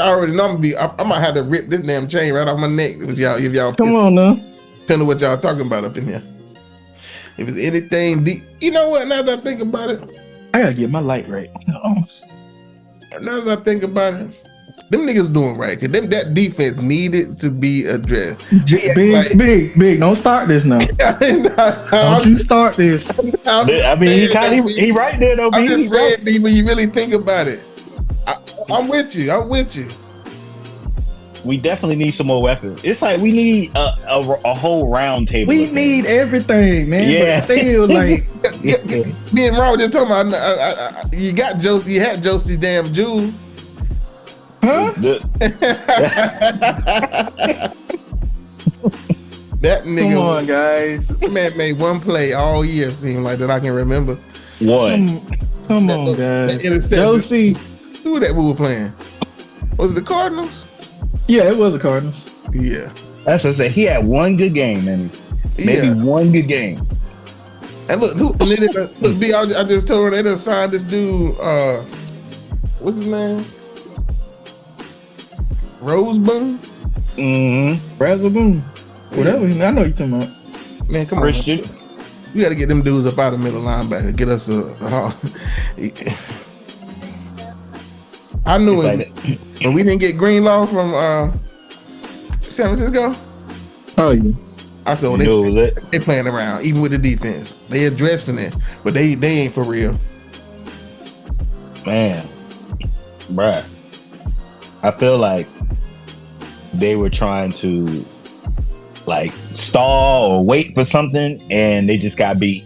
I already know I might have to rip this damn chain right off my neck if y'all Come on now. Depending on what y'all talking about up in here. If it's anything deep, you know what? Now that I think about it, I gotta get my light right. Now that I think about it, them niggas doing right because that defense needed to be addressed. Big. Don't start this now. Don't you start this. I mean, he right there though. I'm just saying, B, when you really think about it, I'm with you. We definitely need some more weapons. It's like we need a whole round table. We need everything, man. Yeah. But still, like, me and Ron just talking about. You had Josie's damn Jewel. huh? That nigga. Come on, guys. That man made one play all year. Seem like that I can remember. One. Come on, guys. That interception. Josie. Who that we were playing? Was it the Cardinals? Yeah, it was the Cardinals. Yeah. That's what I said. He had one good game, man. Maybe one good game. And look, B, I just told her they done signed this dude. What's his name? Roseboom. Razzleboom. Whatever. I know you're talking about. Man, come Christian. on. We got to get them dudes up out of middle linebacker. Get us I knew it when we didn't get Greenlaw from San Francisco. Oh yeah. I said, they playing around, even with the defense. They addressing it, but they ain't for real. Man, bruh. I feel like they were trying to like stall or wait for something, and they just got beat.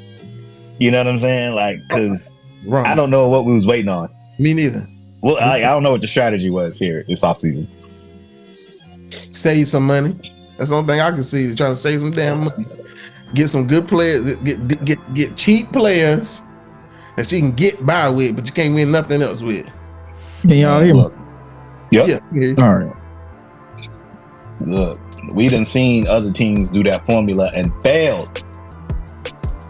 You know what I'm saying? Like, because I don't know what we was waiting on. Me neither. Well, I don't know what the strategy was here this offseason. Save some money. That's the only thing I can see. They're trying to save some damn money. Get some good players. Get cheap players that you can get by with, but you can't win nothing else with. Can y'all hear me? Yep. Yeah. All right. Look, we done seen other teams do that formula and failed.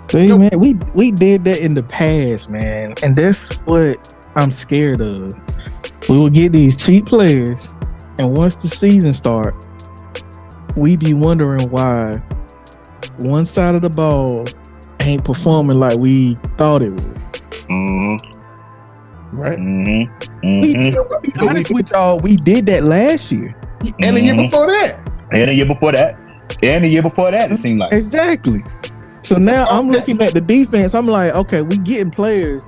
See, man, we did that in the past, man, and that's what I'm scared of. We will get these cheap players, and once the season start, we be wondering why one side of the ball ain't performing like we thought it was. Right. Be honest with y'all, we did that last year. And the year before that. And the year before that. And the year before that, it seemed like. Exactly. So now I'm looking at the defense. I'm like, okay, we getting players,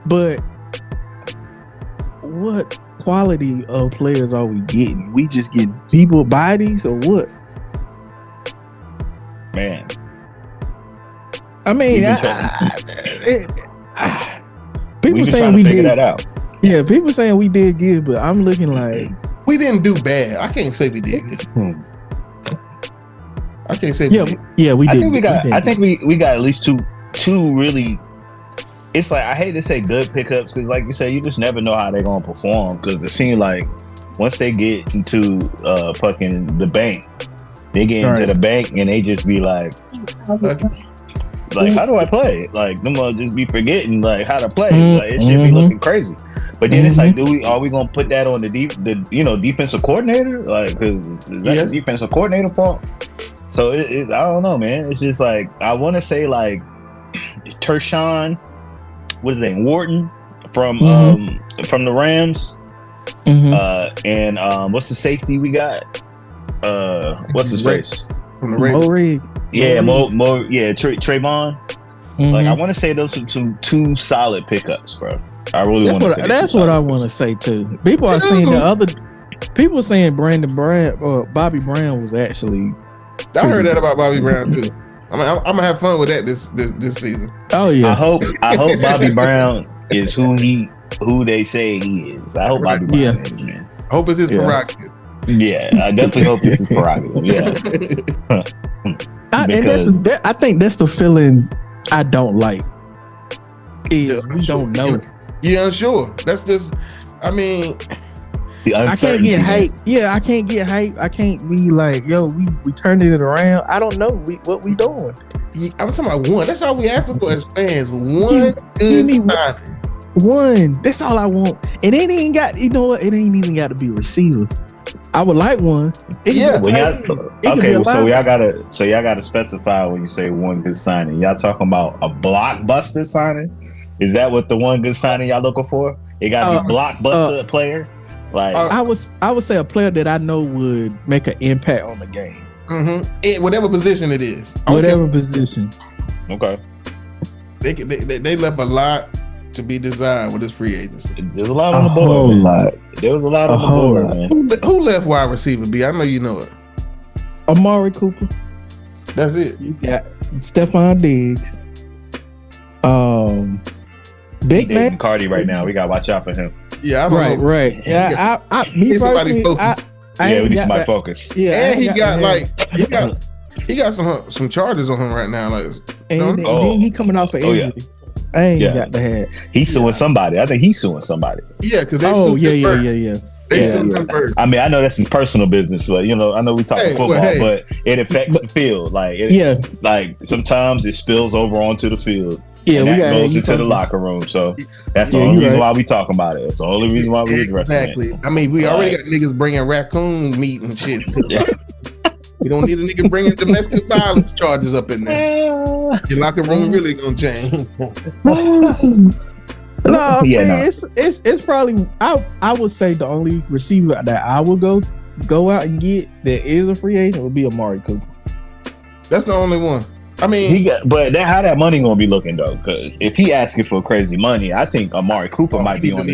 but what quality of players are we getting? We just getting people bodies or what? Man. I mean, people saying we did that out. Yeah, people saying we did good, but I'm looking like we didn't do bad. I can't say we did good. I can't say we did. Yeah, we did. I think we got at least two really. It's like, I hate to say good pickups because, like you said, you just never know how they're gonna perform. Because it seems like once they get into fucking the bank, they get into the bank and they just be like, how do I play? Like, them will just be forgetting like how to play. Like, it should be looking crazy. But then it's like, are we gonna put that on the defensive coordinator? Like, because that's the defensive coordinator fault. So I don't know, man. It's just like, I want to say like Tershawn, what is his name, Wharton from the Rams, and what's the safety we got? What's his face? From the Ravens. Trayvon. Like, I want to say those are two solid pickups, bro. I really want to say that's what I want to say too. People are saying people saying Brandon Brand or Bobby Brown was actually. I heard that about Bobby Brown too. I'm gonna have fun with that this season. Oh yeah. I hope Bobby Brown is who they say he is. I hope Bobby Brown is, man. I hope it's his prerogative. Yeah, I definitely hope it's his prerogative. Yeah. I think that's the feeling I don't like. We don't know. You're unsure. That's just. I mean. I can't get hype. Yeah, I can't get hype. I can't be like, yo, we turning it around. I don't know what we doing. I'm talking about one. That's all we asking for as fans. One good signing. One. That's all I want. And it ain't got. You know what? It ain't even got to be a receiver. I would like one. Yeah. So y'all gotta specify when you say one good signing. Y'all talking about a blockbuster signing? Is that what the one good signing y'all looking for? It gotta be blockbuster player. Like I would say a player that I know would make an impact on the game. In whatever position it is. Whatever position. Okay. They left a lot to be desired with this free agency. There's a lot on the board. There was a lot on the board, man. Who left wide receiver B? I know you know it. Amari Cooper. That's it. You got Stephon Diggs. Big man. Cardi right now. We gotta watch out for him. Yeah, I don't know. Right. Yeah, me personally, we need somebody focused. Yeah, and he got some charges on him right now. Like, and then he coming off an injury. I ain't got the head. He's suing somebody. I think he's suing somebody. Yeah, because they sued him first. They sued him first. I mean, I know that's his personal business. Like, you know, I know we talk football, but it affects the field. Like, like sometimes it spills over onto the field. Yeah, and that goes into the locker room. So that's the only reason why we talking about it. That's the only reason why we addressing it. I mean, we already got niggas bringing raccoon meat and shit. We don't need a nigga bringing domestic violence charges up in there. Your locker room really gonna change. It's probably I would say the only receiver that I would go out and get that is a free agent would be Amari Cooper. That's the only one. I mean, how that money gonna be looking though? Because if he asking for crazy money, I think Amari Cooper might be on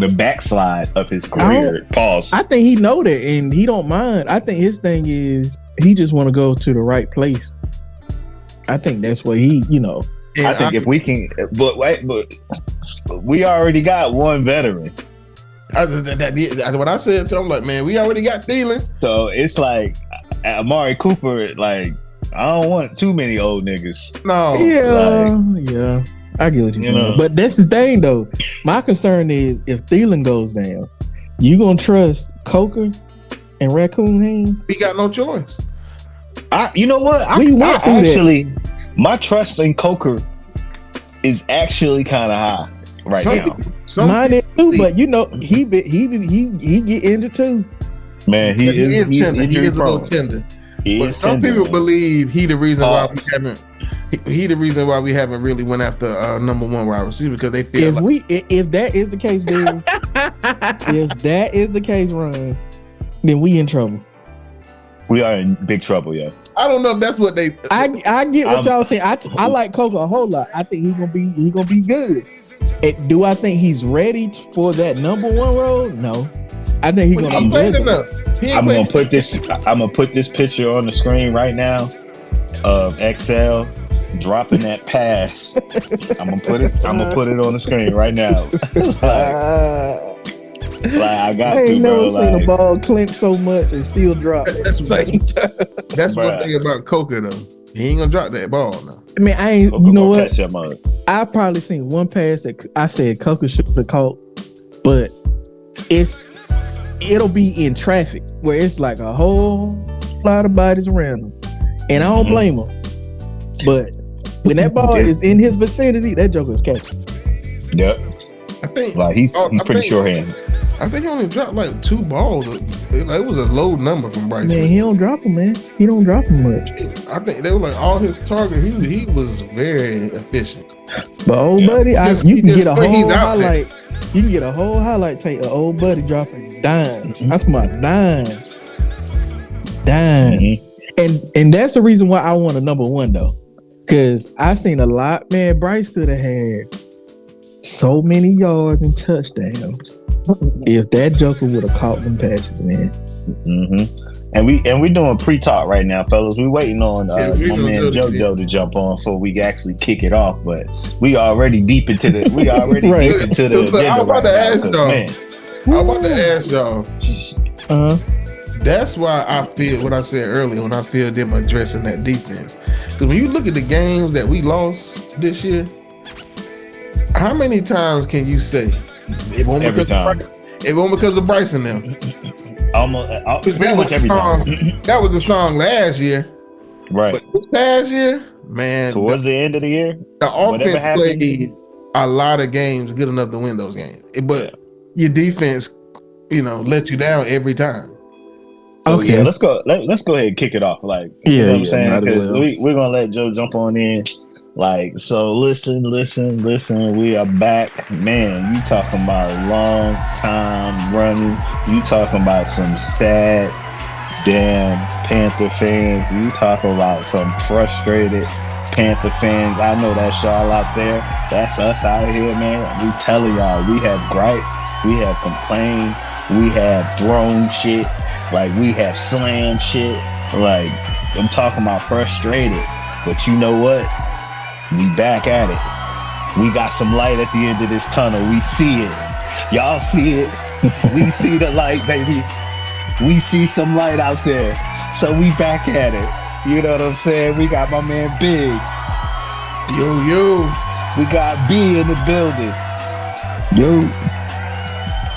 the backslide of his career. Pause. I think he know that and he don't mind. I think his thing is he just want to go to the right place. I think that's what he, I think if we can, but we already got one veteran. What I said to him, like, man, we already got Thielen. So it's like Amari Cooper, like, I don't want too many old niggas. No. Yeah. I get what you're saying. But that's the thing, though. My concern is if Thielen goes down, you gonna trust Coker and Raccoon Hands? We got no choice. You know what? My trust in Coker is actually kind of high now. Mine is too, but he get injured too. Man, he is tender. He is a little tender. But some people believe he the reason why we haven't. He the reason why we haven't really went after number one wide receiver because they feel if that is the case, Bill, if that is the case, Ron, then we in trouble. We are in big trouble, yeah. I don't know if that's what they. I get what y'all saying. I like Coker a whole lot. I think he gonna be good. Do I think he's ready for that number one role? No. I think he's gonna be good enough. I'm gonna put this picture on the screen right now of XL dropping that pass. I'm gonna put it on the screen right now. I ain't never seen a ball clinch so much and still drop it. That's one thing about Coker though. He ain't gonna drop that ball now. I mean, I ain't. You know what? I probably seen one pass that I said Coker should have caught, but it'll be in traffic where it's like a whole lot of bodies around him, and I don't blame him. But when that ball is in his vicinity, that joker is catching. Yep. I think he's pretty sure-handed. I think he only dropped like 2 balls. It was a low number from Bryce. Man, he don't drop them, man. He don't drop them much. I think they were like all his targets. He was very efficient. But old buddy, you can get a whole highlight. You can get a whole highlight tape of old buddy dropping dimes. That's my dimes. And that's the reason why I want a number one though, because I seen a lot. Man, Bryce could have had so many yards and touchdowns if that joker would have caught them passes, man. And we doing pre-talk right now, fellas. We waiting on my man JoJo to jump on before we actually kick it off. But we already deep into the deep into the agenda. I'm about to ask y'all. That's why I feel what I said earlier when I feel them addressing that defense. Because when you look at the games that we lost this year, how many times can you say it won't because of Bryce and them? Pretty much every time. That was the song last year, right? But this past year, man, towards the end of the year, the offense played a lot of games good enough to win those games. But your defense, let you down every time. So yeah, let's go. Let's go ahead and kick it off. Like, you know what I'm saying? Because we're gonna let Joe jump on in. Like, so listen. We are back, man. You talking about a long time running? You talking about some sad damn Panther fans? You talking about some frustrated Panther fans? I know that's y'all out there. That's us out here, man. We telling y'all, we have gripe, we have complained, we have thrown shit. Like, we have slammed shit. Like, I'm talking about frustrated. But you know what? We back at it. We got some light at the end of this tunnel. We see it. Y'all see it. We see the light, baby. We see some light out there. So we back at it. You know what I'm saying? We got my man Big. Yo. We got B in the building. Yo.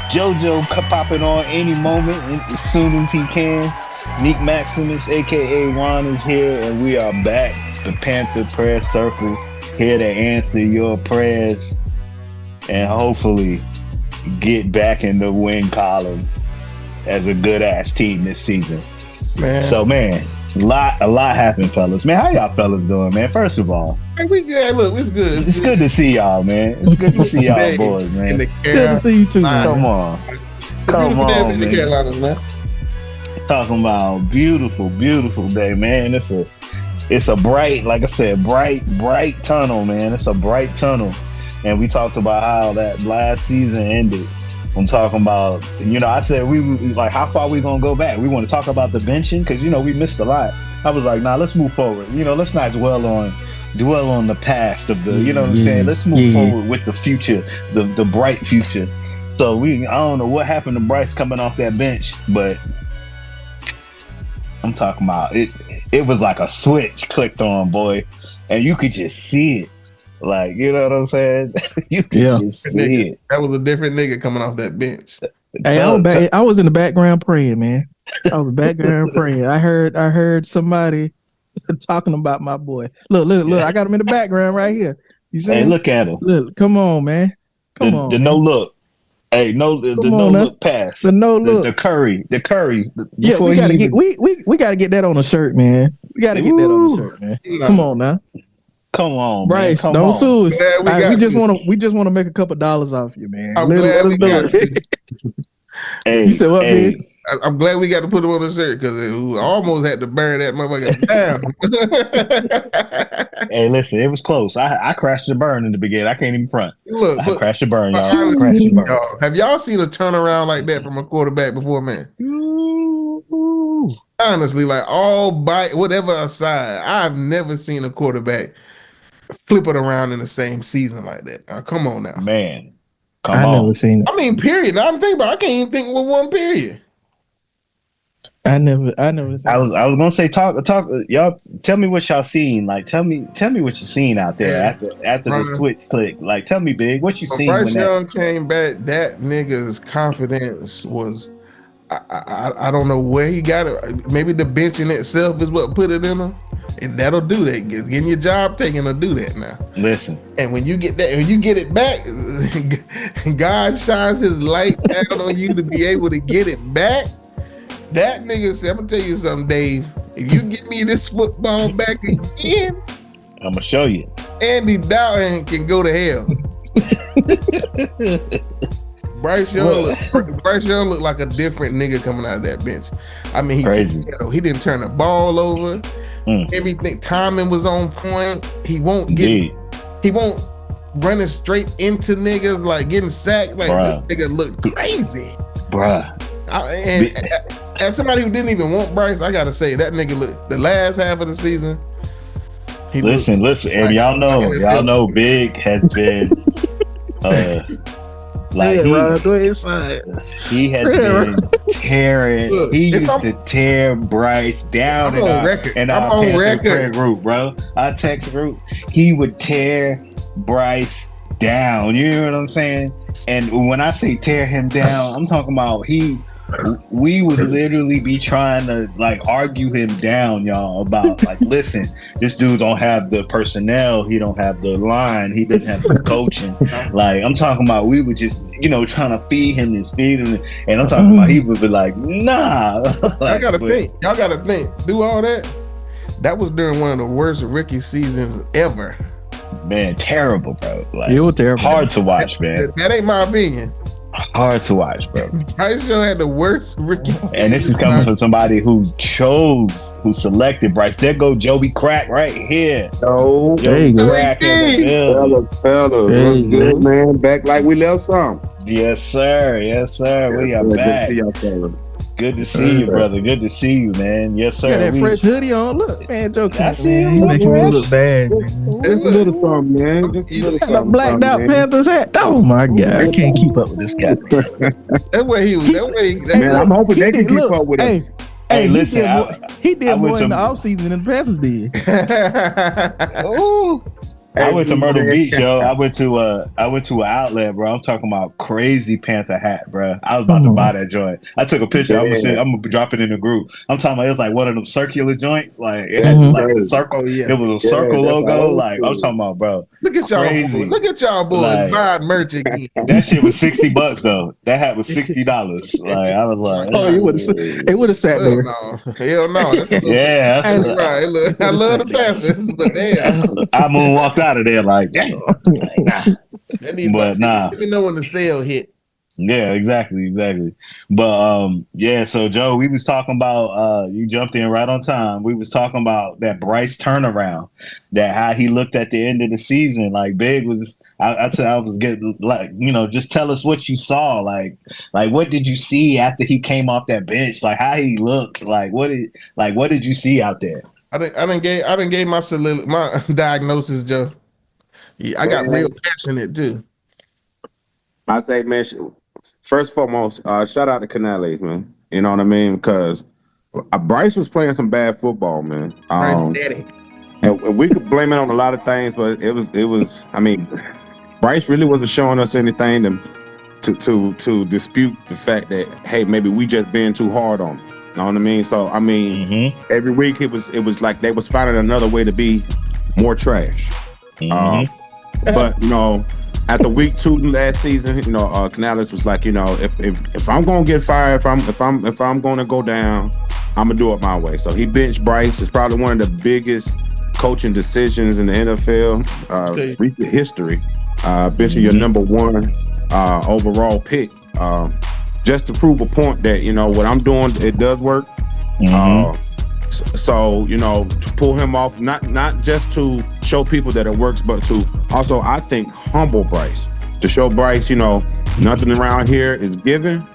JoJo popping on any moment as soon as he can. Nick Maximus, aka Juan, is here, and we are back. The Panther Prayer Circle, here to answer your prayers and hopefully get back in the win column as a good ass team this season. Man. So man, a lot happened, fellas. Man, how y'all fellas doing, man? First of all, we good. Look, it's good. It's good to see y'all, man. It's good to see y'all boys, man. Good to see you too, man. Come on, man. The Carolinas, man. Talking about beautiful day, man. It's a bright, like I said, bright tunnel, man. It's a bright tunnel. And we talked about how that last season ended. I'm talking about, I said we like, how far we gonna go back? We want to talk about the benching because we missed a lot. I was like, nah, let's move forward. Let's not dwell on the past of the, you know what I'm saying? Let's move forward with the future, the bright future. So I don't know what happened to Bryce coming off that bench, but I'm talking about it. It was like a switch clicked on, boy, and you could just see it. Like, you know what I'm saying? You could just see it. That was a different nigga coming off that bench. Hey, I was in the background praying, man. I was background praying. I heard somebody talking about my boy. Look! I got him in the background right here. You see? Hey, look at him. Look, come on, man. Come on. The no look. Hey, the no look pass. The no look. The curry. Yeah, we gotta get that on a shirt, man. We gotta get that on a shirt, man. Come on now. Come on, Bryce. Man. Don't sue us. We just want to make a couple dollars off you, man. Let us do it. Hey, you said what, man? I'm glad we got to put him on the shirt because I almost had to burn that motherfucker down. Hey, listen, it was close. I crashed the burn in the beginning. I can't even front. Look, I crashed the burn, y'all. Have y'all seen a turnaround like that from a quarterback before, man? Ooh. Honestly, like all by whatever aside, I've never seen a quarterback flip it around in the same season like that. Come on now, man. I never seen it. I mean, period. Now I'm thinking about. I can't even think with one period. I never. Seen I was gonna say talk. Y'all tell me what y'all seen. Like tell me what you seen out there after the switch click. Like tell me, Big, what you seen. Bryce Young came back. That nigga's confidence was. I don't know where he got it. Maybe the bench in itself is what put it in him, and that'll do that. Getting your job taken will do that now. Listen, and when you get it back, God shines His light down on you to be able to get it back. That nigga said, "I'm gonna tell you something, Dave. If you give me this football back again, I'm gonna show you. Andy Dalton can go to hell." Bryce Young looked like a different nigga coming out of that bench. I mean, he didn't turn the ball over. Everything, timing was on point. He won't running straight into niggas, like getting sacked. Like this nigga looked crazy, bruh. And as somebody who didn't even want Bryce, I gotta say that nigga looked the last half of the season. Listen, and y'all know Big has been like go inside. He has been tearing. Look, he used to tear Bryce down in our Panther group, bro. Our text group. He would tear Bryce down. You know what I'm saying? And when I say tear him down, I'm talking about he we would literally be trying to like argue him down, y'all, about like, listen, this dude don't have the personnel, he don't have the line, he doesn't have the coaching. Like I'm talking about, we would just, trying to feed him, and I'm talking about he would be like, nah. Like, y'all gotta think. Do all that. That was during one of the worst rookie seasons ever. Man, terrible, bro. Like, it was terrible. Hard to watch, man. That ain't my opinion. Hard to watch, bro. Bryce Young had the worst rookie season. And this is coming from somebody who selected Bryce. There go Joby Crack right here. Oh, Joby Crack in the building. Fellas, what's good, man? Back like we left some. Yes, sir. We are back. Good to see you, brother. Good to see you, man. Yes, sir. You got that fresh hoodie on. Look, man, Joe. I see him. He making me look bad. Just a little something, man. Just a little something. Blacked out Panthers hat. Oh my God, I can't keep up with this guy. That way he was. Man, I'm hoping they can keep up with us. Hey, listen. He did more in the offseason than the Panthers did. Ooh. I went to Myrtle Beach, yo. I went to an outlet, bro. I'm talking about crazy Panther hat, bro. I was about to buy that joint. I took a picture. I'm gonna drop it in the group. I'm talking about it's like one of them circular joints. Like it had like the circle. It was a circle logo. Like I'm talking about, bro. Look at y'all. Look at y'all boys like, buying merch again. That shit was $60 though. That hat was $60. Like I was like, it would have sat there. Hell no. Yeah, that's right. Look, I love the Panthers, but damn, I walked out of there like, dang. Nah. But nah. Let me know when the sale hit. Yeah, exactly. But so Joe, we was talking about you jumped in right on time. We was talking about that Bryce turnaround, that how he looked at the end of the season. Like Big was I said I was getting like, just tell us what you saw. Like what did you see after he came off that bench? Like how he looked. Like what did you see out there? I didn't gave my diagnosis, Joe. Yeah, I got real passionate too. I say, man, first and foremost, shout out to Canales, man. You know what I mean? Because Bryce was playing some bad football, man. Daddy. And we could blame it on a lot of things, but it was. I mean, Bryce really wasn't showing us anything to dispute the fact that, hey, maybe we just being too hard on him. You know what I mean? So I mean, every week it was like they was finding another way to be more trash. But after week 2 last season, Canales was like, if I'm gonna get fired, if I'm gonna go down, I'm gonna do it my way. So he benched Bryce. It's probably one of the biggest coaching decisions in the NFL recent history. Benching your number 1 overall pick, just to prove a point that what I'm doing, it does work. So to pull him off, not just to show people that it works, but to also, I think, humble Bryce, to show Bryce, nothing around here is given.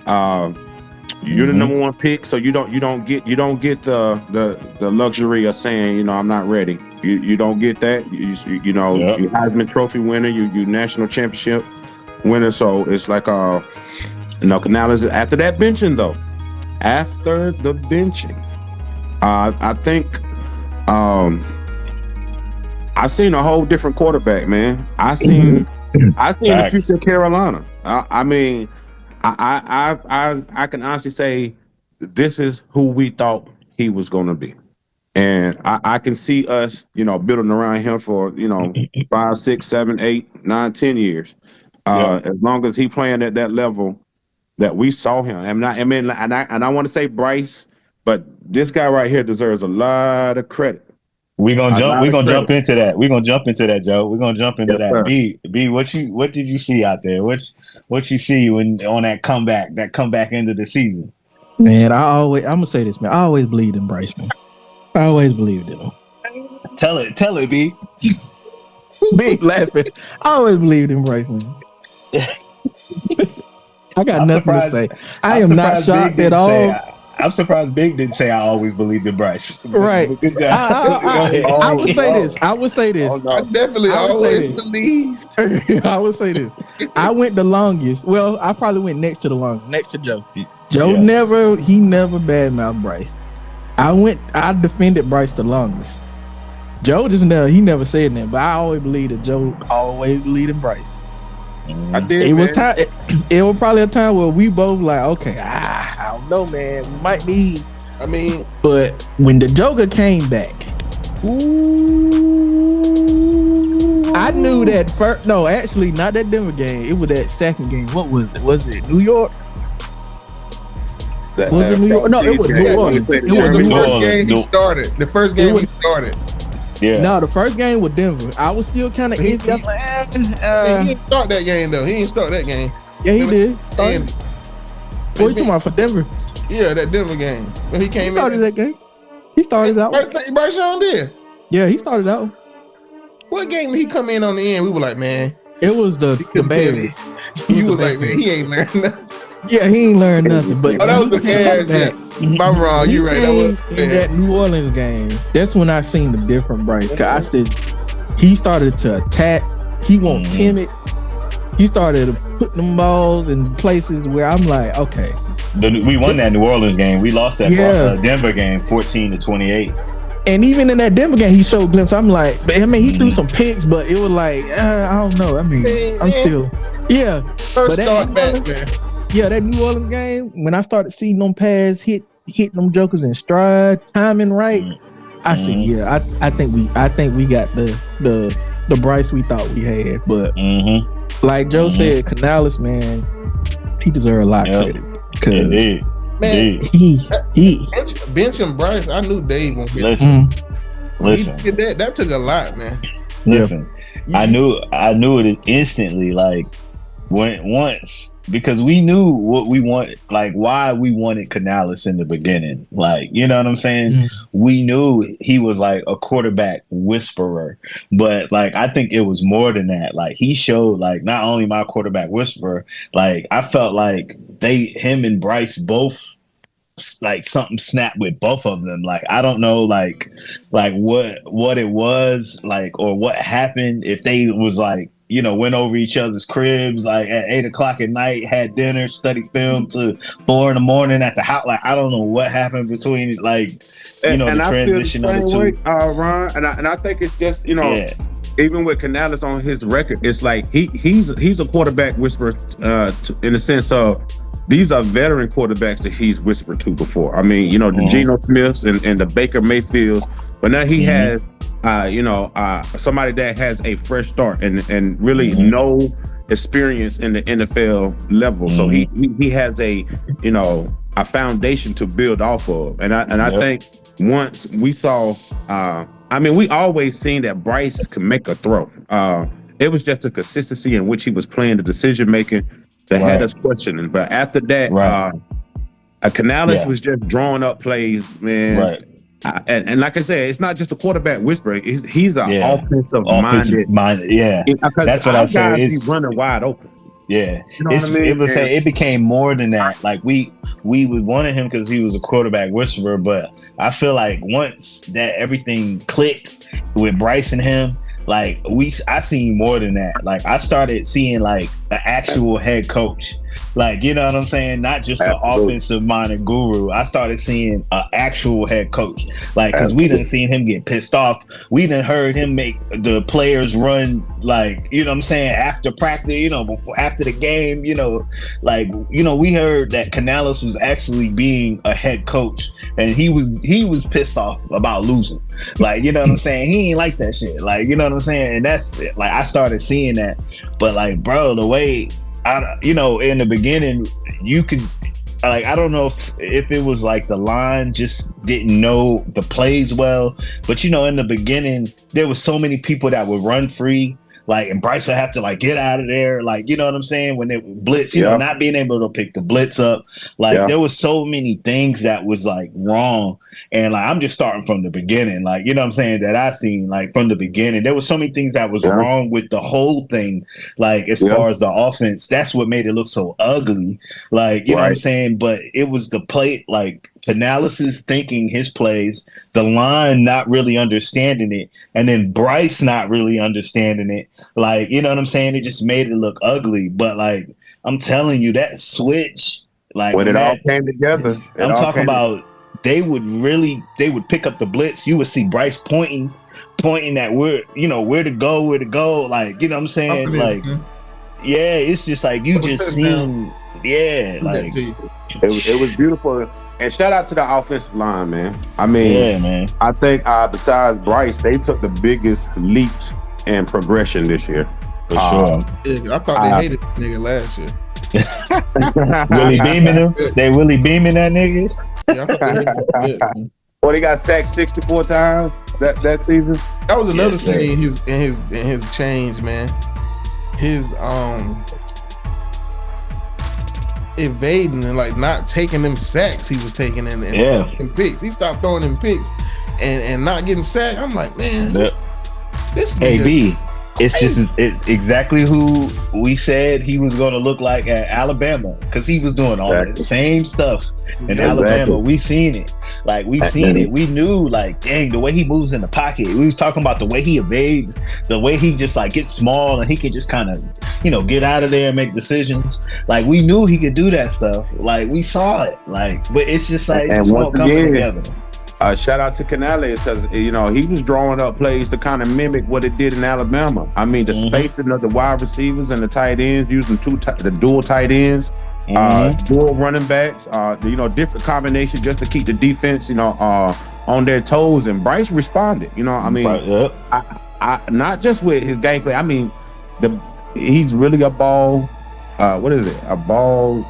You're the number 1 pick, so you don't get the luxury of saying, I'm not ready. You don't get that. You Heisman Trophy winner, you national championship winner. So it's like Canales after that benching though. After the benching, I think I seen a whole different quarterback, man. I seen the future of Carolina. I mean, I can honestly say this is who we thought he was going to be, and I can see us, building around him for 5, 6, 7, 8, 9, 10 years, as long as he playing at that level that we saw him. And I want to say Bryce. But this guy right here deserves a lot of credit. We're gonna jump into that. We're gonna jump into that, Joe. We're gonna jump into that. Sir. B, what did you see out there? What you see on that comeback into the season? Man, I'm gonna say this, man. I always believed in Bryce, man. I always believed in him. Tell it, B. Big laughing. I always believed in Bryce, man. I got nothing to say. I am not shocked at all. I'm surprised Big didn't say I always believed in Bryce. Right. I would say this. Oh, no. I definitely always believed. I would say this. I went the longest. Well, I probably went next to Joe. Joe never badmouthed Bryce. I defended Bryce the longest. Joe he never said that, but I always believed that Joe always believed in Bryce. I did. It was time. It was probably a time where we both like, okay, don't know, man. We might need. I mean, but when the Joker came back, I knew that first. No, actually, not that Denver game. It was that second game. What was it? Was it New York? Was it New York? No, it was New Orleans. It was the first game he started. The first game he started. Yeah. No, the first game was Denver. I was still kind of iffy. I'm like, he didn't start that game though. He didn't start that game. Yeah, he did. What you talking about for Denver? Yeah, that Denver game. When he came started that game. He started out. Bryce Young did. Yeah, he started out. What game did he come in on the end? We were like, man. It was the baby. You was like, man, he ain't learned nothing. Yeah, he ain't learned nothing. But that was the bad. I'm wrong. You're right. That was in that New Orleans game. That's when I seen the different Bryce. Cause I said he started to attack. He wasn't timid. He started putting them balls in places where I'm like, okay. We won that New Orleans game. We lost that Denver game 14-28. And even in that Denver game, he showed glimpses. I'm like, I mean, he threw some picks, but it was like, I don't know. I mean, I'm still, First start back, man. Yeah, that New Orleans game, when I started seeing them pass hit them jokers in stride, timing right, I said, I think we got the Bryce we thought we had. But like Joe said, Canales, man, he deserves a lot of credit. Indeed. Man, he benching Bryce. I knew Dave won't get Listen. That took a lot, man. Listen, I knew it instantly. Like once. Because we knew what we wanted, like why we wanted Canales in the beginning. Like, you know what I'm saying? We knew he was like a quarterback whisperer. But like, I think it was more than that. Like, he showed like not only my quarterback whisperer, like I felt like him and Bryce both, like something snapped with both of them. Like, I don't know, like what it was, like, or what happened, if they was like, you know, went over each other's cribs like at 8:00 at night, had dinner, studied film to 4 a.m. at the house. Like, I don't know what happened between like, you know, the transition of the two. Ron, and I think it's just, you know, even with Canales on his record, it's like he's a quarterback whisperer in the sense of these are veteran quarterbacks that he's whispered to before. I mean, you know, the Geno Smiths and the Baker Mayfields, but now he has somebody that has a fresh start and really no experience in the NFL level. So he has a foundation to build off of. And I think once we saw, we always seen that Bryce can make a throw. It was just the consistency in which he was playing, the decision making that had us questioning. But after that, Canales was just drawing up plays, man. Right. And like I said, it's not just a quarterback whisperer. He's an offensive minded. Yeah, that's what I say. It's running wide open. Yeah, you know what I mean? It became more than that. Like we wanted him because he was a quarterback whisperer, but I feel like once that everything clicked with Bryce and him, like I seen more than that. Like I started seeing like an actual head coach. Like, you know what I'm saying? Not just an offensive minded guru. I started seeing an actual head coach. Like, because we didn't see him get pissed off. We didn't heard him make the players run, like, you know what I'm saying, after practice, you know, after the game, you know, like, you know, we heard that Canales was actually being a head coach and he was pissed off about losing. Like, you know what I'm saying? He ain't like that shit. Like, you know what I'm saying? And that's it. Like, I started seeing that. But like, bro, the way in the beginning, you could, like, I don't know if it was like the line just didn't know the plays well, but you know, in the beginning, there was so many people that would run free, like, and Bryce would have to like get out of there, like, you know what I'm saying, when they blitz, you know, not being able to pick the blitz up, like there was so many things that was like wrong, and like I'm just starting from the beginning, like, you know what I'm saying, that I seen like from the beginning, there was so many things that was wrong with the whole thing, like as far as the offense. That's what made it look so ugly, like, you know what I'm saying, but it was the play, like Canales thinking his plays, the line not really understanding it, and then Bryce not really understanding it. Like, you know what I'm saying? It just made it look ugly. But like, I'm telling you, that switch, like when it all came together, I'm talking about they would pick up the blitz. You would see Bryce pointing at where to go, like, you know what I'm saying? Like, Yeah, it's just like you just seen. Yeah, like it was beautiful. And shout out to the offensive line, man. I mean, yeah, man. I think besides Bryce, they took the biggest leaps in progression this year. For sure. Yeah, I thought they hated that nigga last year. Willie beaming him. They Willie beaming that nigga. Yeah, I thought they hated that. Well, he got sacked 64 times that season. That was another thing in his change, man. His evading and like not taking them sacks he was taking and picks. He stopped throwing them picks and not getting sacked. I'm like, man, this nigga. B. It's exactly who we said he was going to look like at Alabama because he was doing all the same stuff in Alabama. We seen it. Like, we seen it. We knew, like, dang, the way he moves in the pocket. We was talking about the way he evades, the way he just, like, gets small and he could just kind of, get out of there and make decisions. Like, we knew he could do that stuff. Like, we saw it. Like, but it's just like, and once coming together. Shout out to Canales because he was drawing up plays to kind of mimic what it did in Alabama. I mean, the spacing of the wide receivers and the tight ends, using the dual tight ends, dual running backs, different combinations just to keep the defense, on their toes. And Bryce responded. I not just with his gameplay. I mean, he's really a ball. What is it? A ball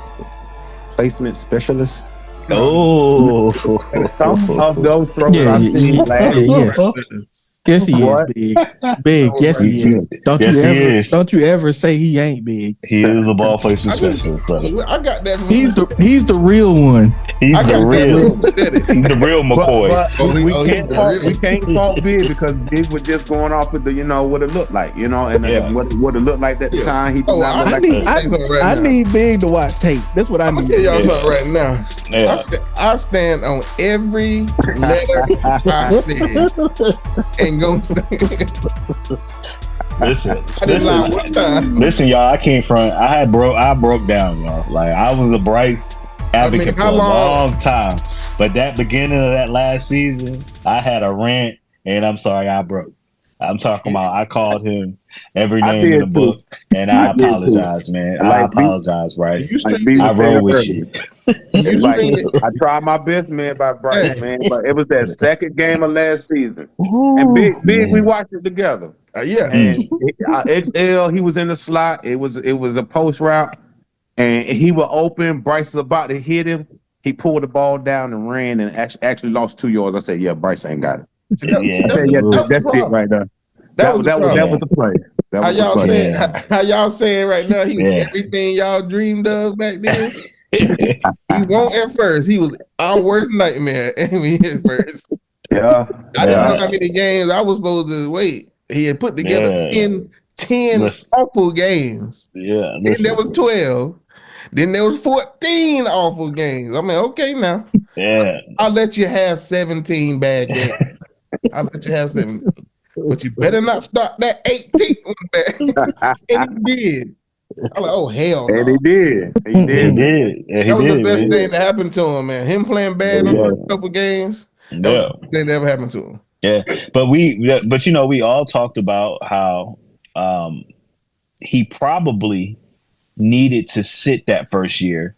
placement specialist. Oh, some of those throws I've seen last year. Yes, he is big. Yes, he is. Don't you ever say he ain't big. He is a ball placement specialist. I got that. He's the real one. He's the real McCoy. We can't fault Big because Big was just going off with what it looked like, and what it looked like at the time. He I need Big to watch tape. That's what I need. I'm tell y'all something right now. Yeah. I stand on every letter I said and gonna say. Listen, y'all. I broke down, y'all. Like, I was a Bryce advocate for a long time, but that beginning of that last season, I had a rant, and I'm sorry, I broke. I'm talking about I called him every name in the book, and I apologize, man. I apologize, Bryce. I roll with you. I tried my best, man, by Bryce, man, but it was that second game of last season, and Big, we watched it together. And XL, he was in the slot. It was a post route, and he was open. Bryce was about to hit him. He pulled the ball down and ran, and actually lost 2 yards. I said, "Yeah, Bryce ain't got it." That's it right there. That was the play. How y'all saying right now? He was everything y'all dreamed of back then. He won't at first. He was our worst nightmare. And we hit first. Yeah, I didn't know how many games I was supposed to wait. He had put together 10 awful games. Yeah, then there was 12. Then there was 14 awful games. I mean, okay now. Yeah, I'll let you have 17 bad games. I'll let you have 17. But you better not start that 18th one back. And he did. I'm like, oh, hell no. And he did. That was the best thing that happened to him, man. Him playing bad in the first couple games. That was the best thing that ever happened to him. Yeah. But we all talked about how he probably needed to sit that first year.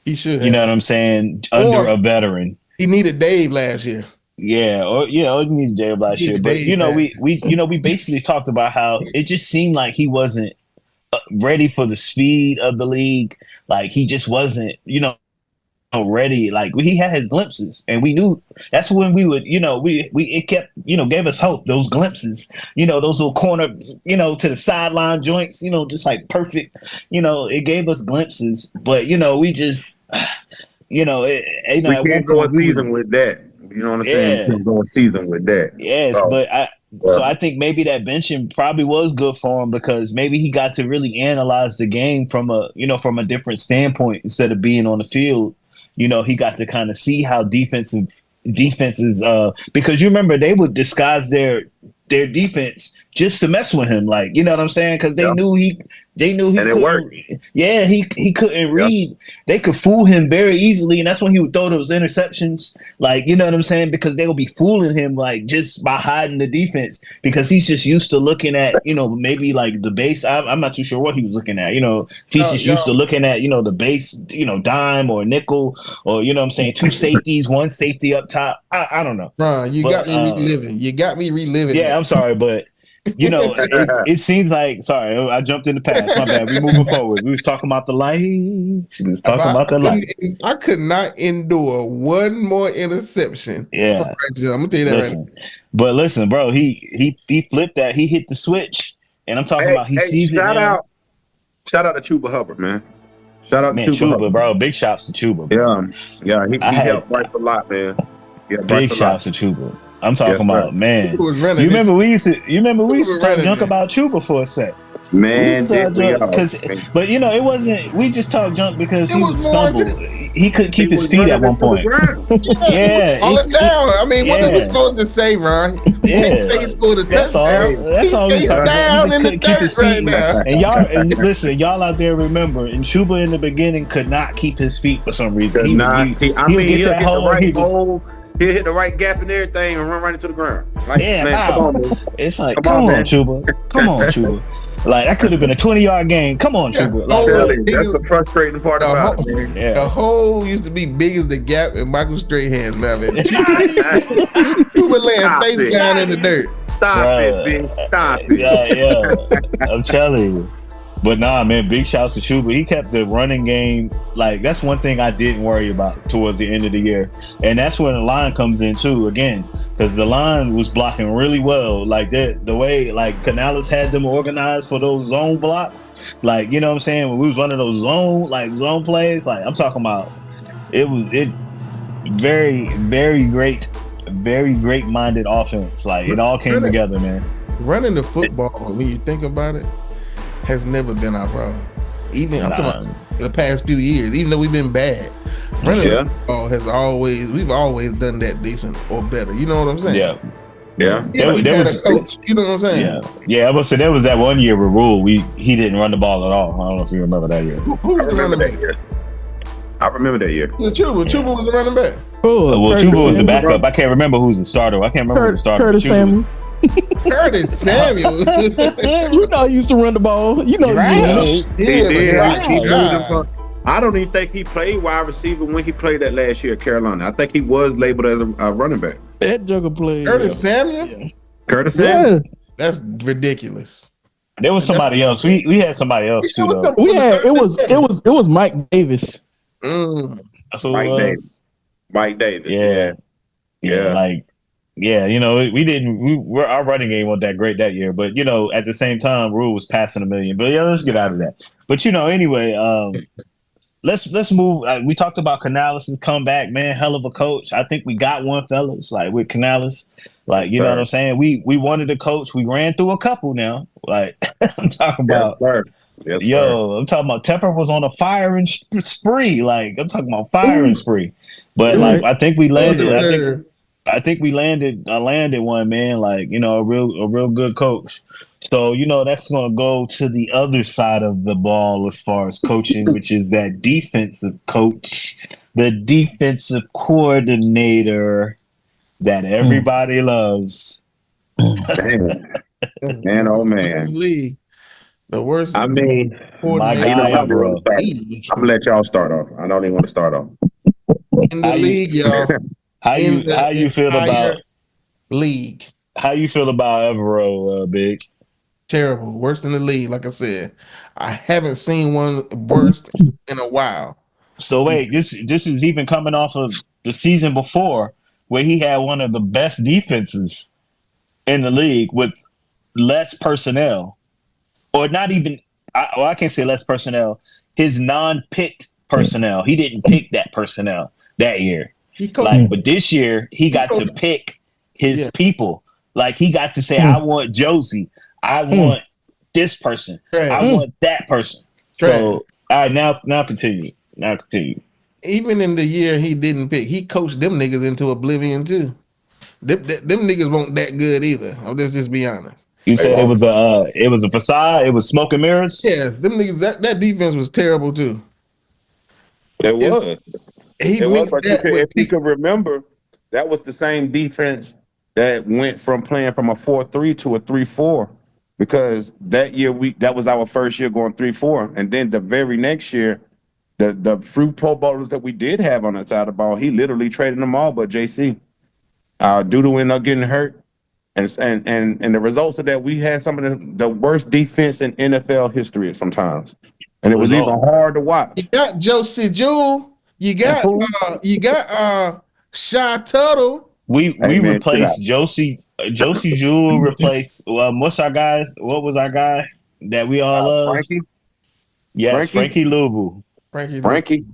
He should have. You know what I'm saying? Under a veteran. He needed Dave last year. Yeah, or he needed Dave last year. But we basically talked about how it just seemed like he wasn't ready for the speed of the league. Like, he just wasn't, ready. Like, he had his glimpses, and we knew that's when we would, it kept, gave us hope. Those glimpses, those little corner, to the sideline joints, just like perfect. It gave us glimpses, but we just, we can't go a season with that. You know what I'm saying? You can't go a season with that. Yes, so I think maybe that benching probably was good for him because maybe he got to really analyze the game from a different standpoint instead of being on the field. He got to kind of see how defenses because you remember they would disguise their defense just to mess with him, like, you know what I'm saying? Because they knew They knew he And it couldn't. worked. Yeah, he couldn't read. They could fool him very easily, and that's when he would throw those interceptions. Like, you know what I'm saying? Because they would be fooling him like just by hiding the defense because he's just used to looking at maybe like the base. I'm not too sure what he was looking at. He's just used to looking at the base dime or nickel or what I'm saying, two safeties, one safety up top. I don't know. Ron, you got me reliving. You got me reliving. Yeah, I'm sorry, but. It seems like I jumped in the past. My bad. We moving forward. We was talking about the lights. We was talking about the lights. I could not endure one more interception. Yeah, I'm gonna tell you that right now. But listen, bro, he flipped that. He hit the switch, and I'm talking about he sees it now. Shout out to Chuba Hubbard, man. Shout out to Chuba, bro. Big shouts to Chuba. Bro. Yeah. He helped Bryce a lot, man. Yeah, big shouts to Chuba. I'm talking about, man. You remember we used to talk junk about Chuba for a sec. Man, but it wasn't. We just talked junk because he would stumble. He couldn't keep his feet at one point. Yeah, all it down. I mean, what are we supposed to say, Ron? You can't say he scored a touchdown. That's all. He's down in the dirt right now. And listen, y'all out there remember, and Chuba in the beginning could not keep his feet for some reason. He'll get the right hole. He'll hit the right gap and everything and run right into the ground. Like, yeah, man, come on, man. It's like, come on, Chuba. Come on, Chuba. Like, that could have been a 20-yard game. Come on, Chuba. That's the frustrating part about it, man. The hole used to be big as the gap in Michael Strahan's mouth. Chuba laying face down in the dirt. Stop it, bitch. Stop it. Yeah. I'm telling you. But nah, man, big shouts to Chuba. He kept the running game. Like, that's one thing I didn't worry about towards the end of the year. And that's when the line comes in too, again, because the line was blocking really well. Like the way like Canales had them organized for those zone blocks. Like, you know what I'm saying? When we was running those zone plays, like I'm talking about it very, very great minded offense. Like it all came together, man. Running the football, when you think about it, has never been our problem. Even I'm talking about the past few years, even though we've been bad, running the football we've always done that decent or better. You know what I'm saying? Yeah. There was coach. You know what I'm saying? Yeah. I was saying there was that one year with Rule. He didn't run the ball at all. I don't know if you remember that year. Who was running that year? I remember that year. Chuba was the running back. Chuba was the backup. I can't remember who's the starter. I can't remember who the starter. Curtis Samuel. Curtis Samuel. You know he used to run the ball. You know he did. I don't even think he played wide receiver when he played that last year at Carolina. I think he was labeled as a running back. That jugger played. Curtis Samuel? Yeah. Curtis Samuel? That's ridiculous. There was somebody else. We had somebody else too though. It was Mike Davis. Mike Davis. Yeah. Our running game wasn't that great that year, but at the same time, Rule was passing 1 million. But let's get out of that. But anyway, let's move. We talked about Canales' comeback, man. Hell of a coach. I think we got one, fellas. Like with Canales, like you know what I'm saying. We wanted a coach. We ran through a couple now. Like I'm talking about. Yes, I'm talking about Tepper was on a firing spree. Like I'm talking about firing spree. But like I think we landed. I think we landed one, man, like, a real good coach. So, that's going to go to the other side of the ball as far as coaching, which is that defensive coach, the defensive coordinator that everybody loves. Man, oh man. The worst. I mean, my guy, I'm going to let y'all start off. I don't even want to start off. In the league, y'all. How you feel about league? How you feel about Evero, Big? Terrible, worse than the league. Like I said, I haven't seen one worse in a while. So wait, this is even coming off of the season before where he had one of the best defenses in the league with less personnel, or not even. I can't say less personnel. His non-picked personnel. He didn't pick that personnel that year. But this year he got to pick his people. Like he got to say, I want Josie. I want this person. I want that person. So all right, now continue. Even in the year he didn't pick, he coached them niggas into oblivion too. Them niggas weren't that good either. Let's just be honest. You said it was a facade. It was smoke and mirrors. Yes, them niggas. That defense was terrible too. It was. He It was, mixed but that with if you could remember, that was the same defense that went from playing from a 4-3 to a 3-4, because that year that was our first year going 3-4, and then the very next year, the few Pro Bowlers that we did have on that side of the ball, he literally traded them all, but JC, Doodle ended up getting hurt, and the results of that, we had some of the worst defense in NFL history sometimes, and it was even hard to watch. You got Josey Jewell. You got Shy Tuttle. We replaced Josey Jewell. Replaced what's our guy? What was our guy that we all love? Frankie. Yes, Frankie Louisville. Frankie.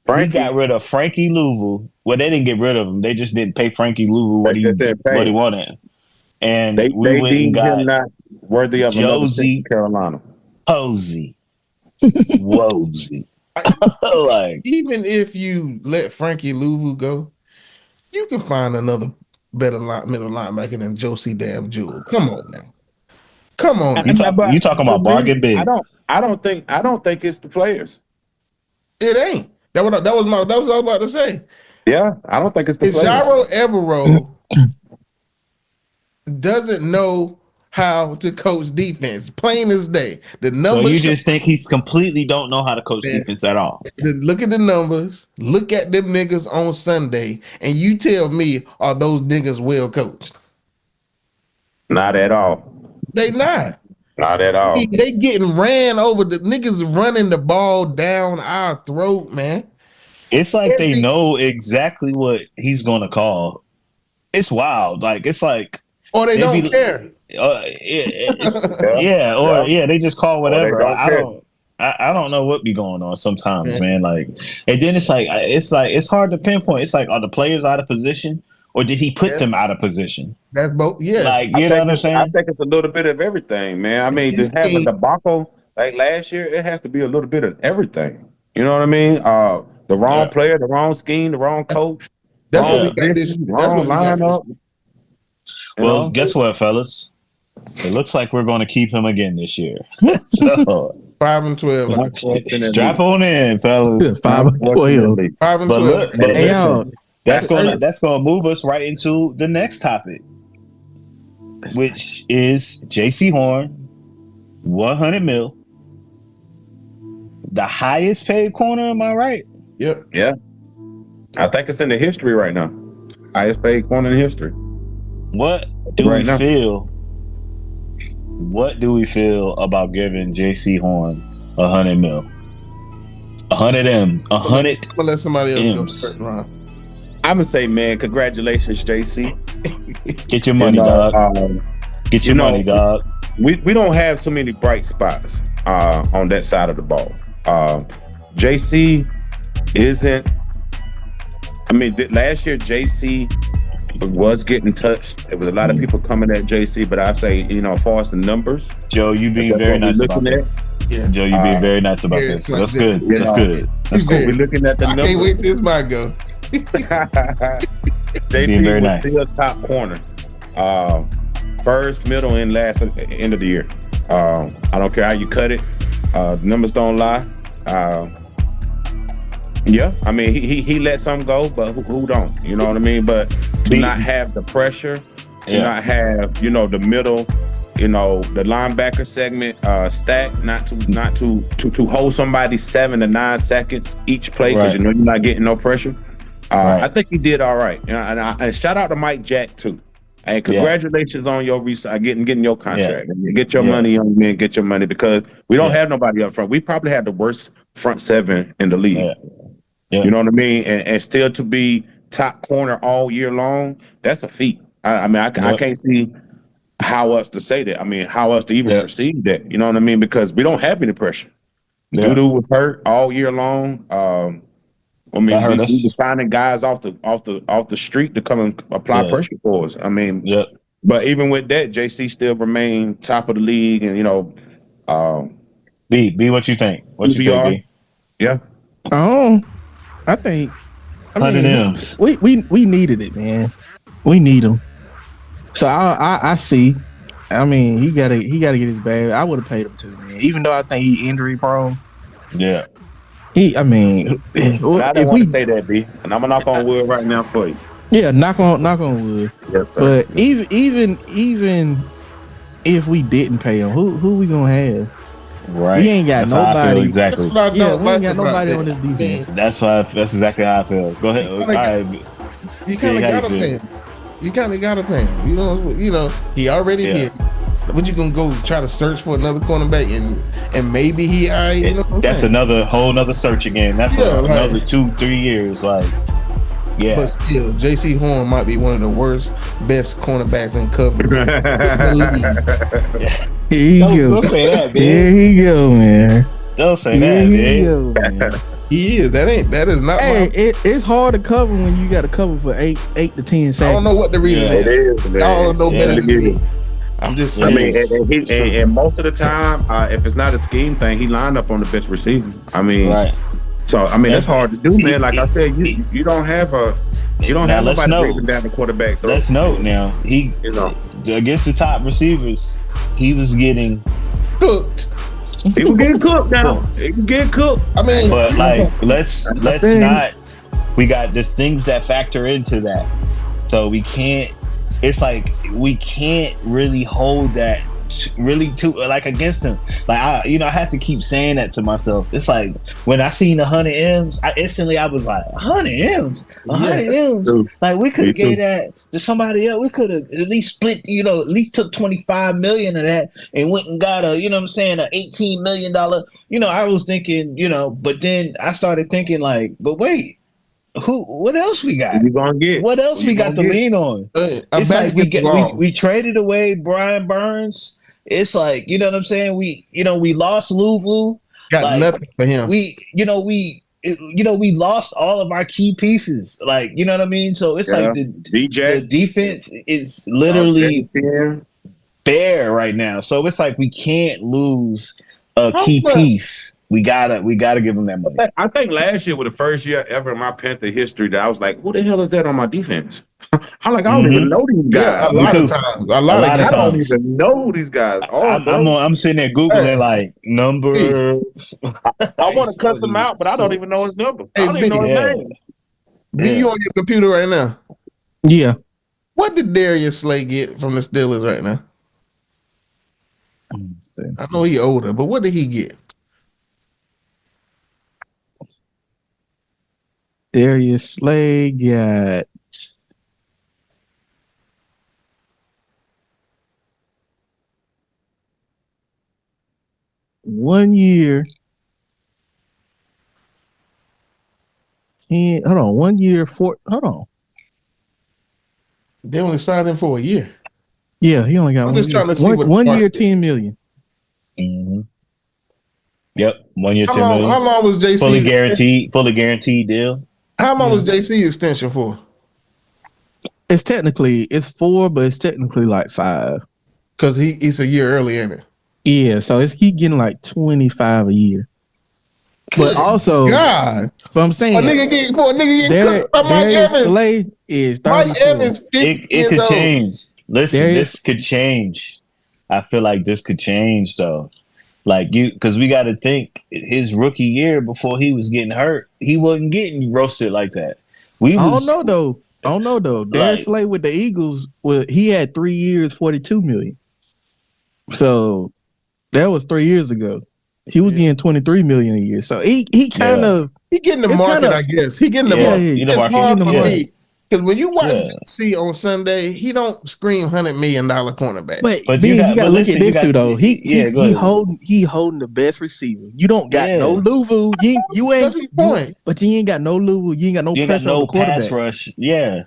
He got rid of Frankie Louisville. Well, they didn't get rid of him. They just didn't pay Frankie Louisville what he wanted. And they went and got him not worthy of another state in Carolina. Posey. Wosey. Like, even if you let Frankie Louisville go, you can find another better middle linebacker than Josey damn Jewell. Come on now. Come on. You talking about bargain big? I don't think it's the players. It ain't. That was what I was about to say. Yeah, I don't think it's the players. Jairo Evero doesn't know how to coach defense, plain as day. The numbers. So you just think he's completely don't know how to coach defense at all? Look at the numbers. Look at them niggas on Sunday, and you tell me, are those niggas well coached? Not at all. They not. Not at all. They getting ran over. The niggas running the ball down our throat, man. It's like they know exactly what he's gonna call. It's wild. Like it's like, or they don't care. They just call whatever. I don't know what be going on sometimes, man. Like, and then it's hard to pinpoint. It's like, are the players out of position, or did he put them out of position? That's both. Yeah, like you know what I'm saying. I think it's a little bit of everything, man. I mean, to have a debacle like last year, it has to be a little bit of everything. You know what I mean? The wrong player, the wrong scheme, the wrong coach, wrong lineup. Well, guess what, fellas? It looks like we're going to keep him again this year. So 5-12. Strap on in, fellas. 5-12. 5-12. But listen, that's gonna move us right into the next topic, which is Jaycee Horn, 100 mil, the highest paid corner. Am I right? Yep. Yeah. I think it's in the history right now. Highest paid corner in history. What do we feel? What do we feel about giving Jaycee Horn 100 mil? 100 M. 100. I'll let somebody else M's. go first. I'm gonna say, man, congratulations, JC. Get your money, dog. Get your money, dog. We don't have too many bright spots on that side of the ball. JC isn't. I mean, last year JC was getting touched. There was a lot of people coming at JC, but I say, as far as the numbers, Joe, you being very nice about this. Yeah. Joe, you being very nice about this. That's good. That's good. That's cool. We're looking at the numbers. I can't wait till this might go. JC was still top corner. First, middle, and last at the end of the year. I don't care how you cut it. The numbers don't lie. Yeah, I mean, he let some go, but who don't? You know what I mean? But to not have the pressure, to not have, the middle, the linebacker segment stacked, not to hold somebody 7 to 9 seconds each play because you're not getting no pressure. I think he did all right. And shout out to Mike Jack too. And congratulations on your getting your contract. Get your money, young man. Get your money, because we don't have nobody up front. We probably have the worst front seven in the league. Yeah. You know what I mean? And still to be top corner all year long, that's a feat. I can't see how else to say that. I mean, how else to even perceive that? You know what I mean? Because we don't have any pressure. Dudu was hurt all year long. We were signing guys off the street to come and apply pressure for us. I mean, but even with that, JC still remained top of the league, and B, what you think? What you think, B? Yeah. I think 100 M's. We needed it, man. We need them. So I see I mean, he gotta get his bag. I would have paid him too, man. Even though I think he injury prone. Yeah. I mean, But I didn't if want to we, say that, B. And I'm gonna knock on wood right now for you. yeah, knock on wood. Yes, sir. But even if we didn't pay him, who we gonna have? Right. We ain't got That's how I feel nobody. exactly. That's what I Yeah, don't we ain't like got about nobody that. on this defense. That's exactly how I feel. Go ahead. All right. You kind of how you gotta feel? pay him. You kind of gotta pay him. You know, he already here. But you gonna go try to search for another cornerback and maybe he, you know, what I'm That's saying? another whole nother search again. That's another 2-3 years. Like, yeah. But still, Jaycee Horn might be one of the worst, best cornerbacks in coverage. Here you go. Don't say that, man. Here you go, man. Don't say Here that, you man. go, man. He is. That is not Hey, my. it's hard to cover when you got to cover for 8 to 10 seconds. I don't know what the reason Yeah. is. It is. Y'all know better than It is. me. I'm just I saying. mean, and most of the time, if it's not a scheme thing, he lined up on the best receiver. I mean, Right. So I mean, that's hard to do, man. Like I said, you don't have nobody breathing down the quarterback throat. Let's note now. He, against the top receivers, he was getting cooked. He was getting cooked now. He was getting cooked. I mean, but like let's not. We got there's things that factor into that, so we can't. It's like we can't really hold that really too like against him. Like I have to keep saying that to myself. It's like when I seen 100 M's, I was like 100 M's, 100 M's. Like we could have gave that to somebody else. We could have at least split, at least took 25 million of that and went and got a, a $18 million. I was thinking, but then I started thinking like, but wait. What else we got? You gonna get? What else we got to lean on? It's like we traded away Brian Burns. It's like, you know what I'm saying? We lost Louvu. Got nothing for him. We lost all of our key pieces. Like, you know what I mean? So it's like the defense is literally bare right now. So it's like we can't lose a key piece. We gotta give them that money. I think last year was the first year ever in my Panther history that I was like, who the hell is that on my defense? I'm like, I don't even know these guys. Yeah, a lot of times. I don't even know who these guys are. I'm sitting there Googling like number. I want to cut them out, but I don't even know his number. I don't even know his name. Be you on your computer right now? Yeah. What did Darius Slay get from the Steelers right now? I know he's older, but what did he get? Darius Slay got one year. 1 year, hold on. They only signed him for a year. Yeah, he only got I'm just trying to see what 1 year, $10 million. Mm-hmm. Yep, 1 year, $10 million. How long was Jaycee? Fully guaranteed deal. How long was Jaycee extension for? It's 4, but it's technically like 5. Because he's a year early, ain't it? Yeah, so he getting like 25 a year. But also, God, but I'm saying, a nigga getting cooked by Mike Evans. Slay is 34. Mike Evans, 50 it could old. change. Listen, this could change. I feel like this could change though. Like because we got to think his rookie year before he was getting hurt, he wasn't getting roasted like that. I don't know though. Darius Slay with the Eagles, he had 3 years, $42 million. So that was 3 years ago. He was getting $23 million a year. So he kind of he getting the market, I guess. He getting the market. It's hard for me. Because when you watch DC on Sunday, he don't scream $100 million cornerback. But you got to look at this too, though. He holding the best receiver. You don't got no Louvu. You ain't. But you ain't got no Louvu. You ain't got no pressure on the quarterback. Pass rush. Yeah.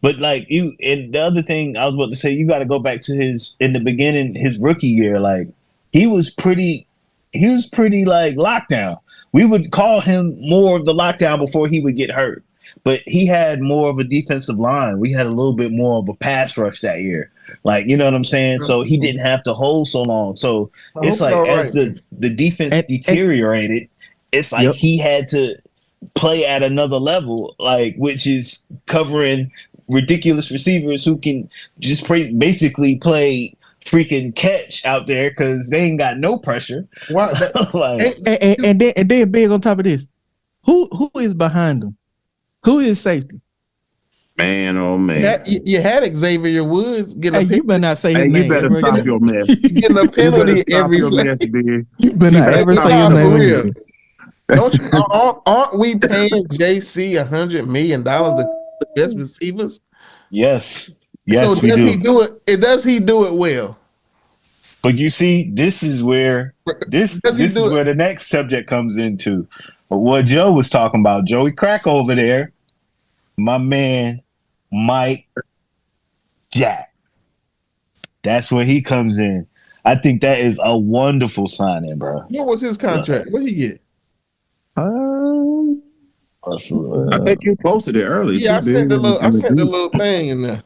But like and the other thing I was about to say, you got to go back to in the beginning, his rookie year. Like he was pretty like lockdown. We would call him more of the lockdown before he would get hurt. But he had more of a defensive line. We had a little bit more of a pass rush that year. Like, you know what I'm saying? So he didn't have to hold so long. So it's like as the defense deteriorated, it's like he had to play at another level, like which is covering ridiculous receivers who can just basically play freaking catch out there because they ain't got no pressure. Why? Like, and then big on top of this, who is behind them? Who is safety? Man, oh man. You had Xavier Woods getting Hey, you better not say his Hey, name. you better ever stop again. your mess. getting a penalty every your play. mess, dude. You better not ever say his Nah, name for real. again. Don't you, aren't we paying JC $100 million to the best receivers? yes, So we does do. he do it? Does he do it well? But you see, this is where the next subject comes into what Joe was talking about. Joey Crack over there, my man Mike Jack. That's where he comes in. I think that is a wonderful signing, bro. What was his contract? What did he get? I think you posted it early. Yeah, too, I sent the little thing in there.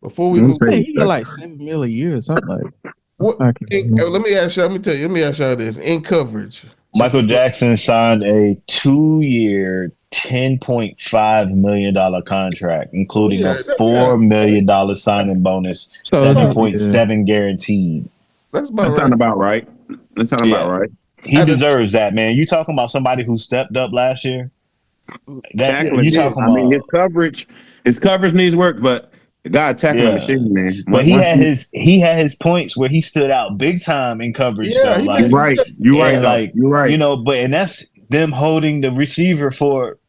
Before we move, Hey, he got like $7 million a year or something like that. what? Let me ask y'all this. In coverage, Michael Jackson signed a 2-year, $10.5 million contract, including a $4 million signing bonus, So 7.7 guaranteed. That sounds about right. He deserves that, man. You talking about somebody who stepped up last year? His coverage needs work, but the guy tackling the machine, man. But he had his points where he stood out big time in coverage. Yeah, though. You're right. You're right. You know, and that's them holding the receiver for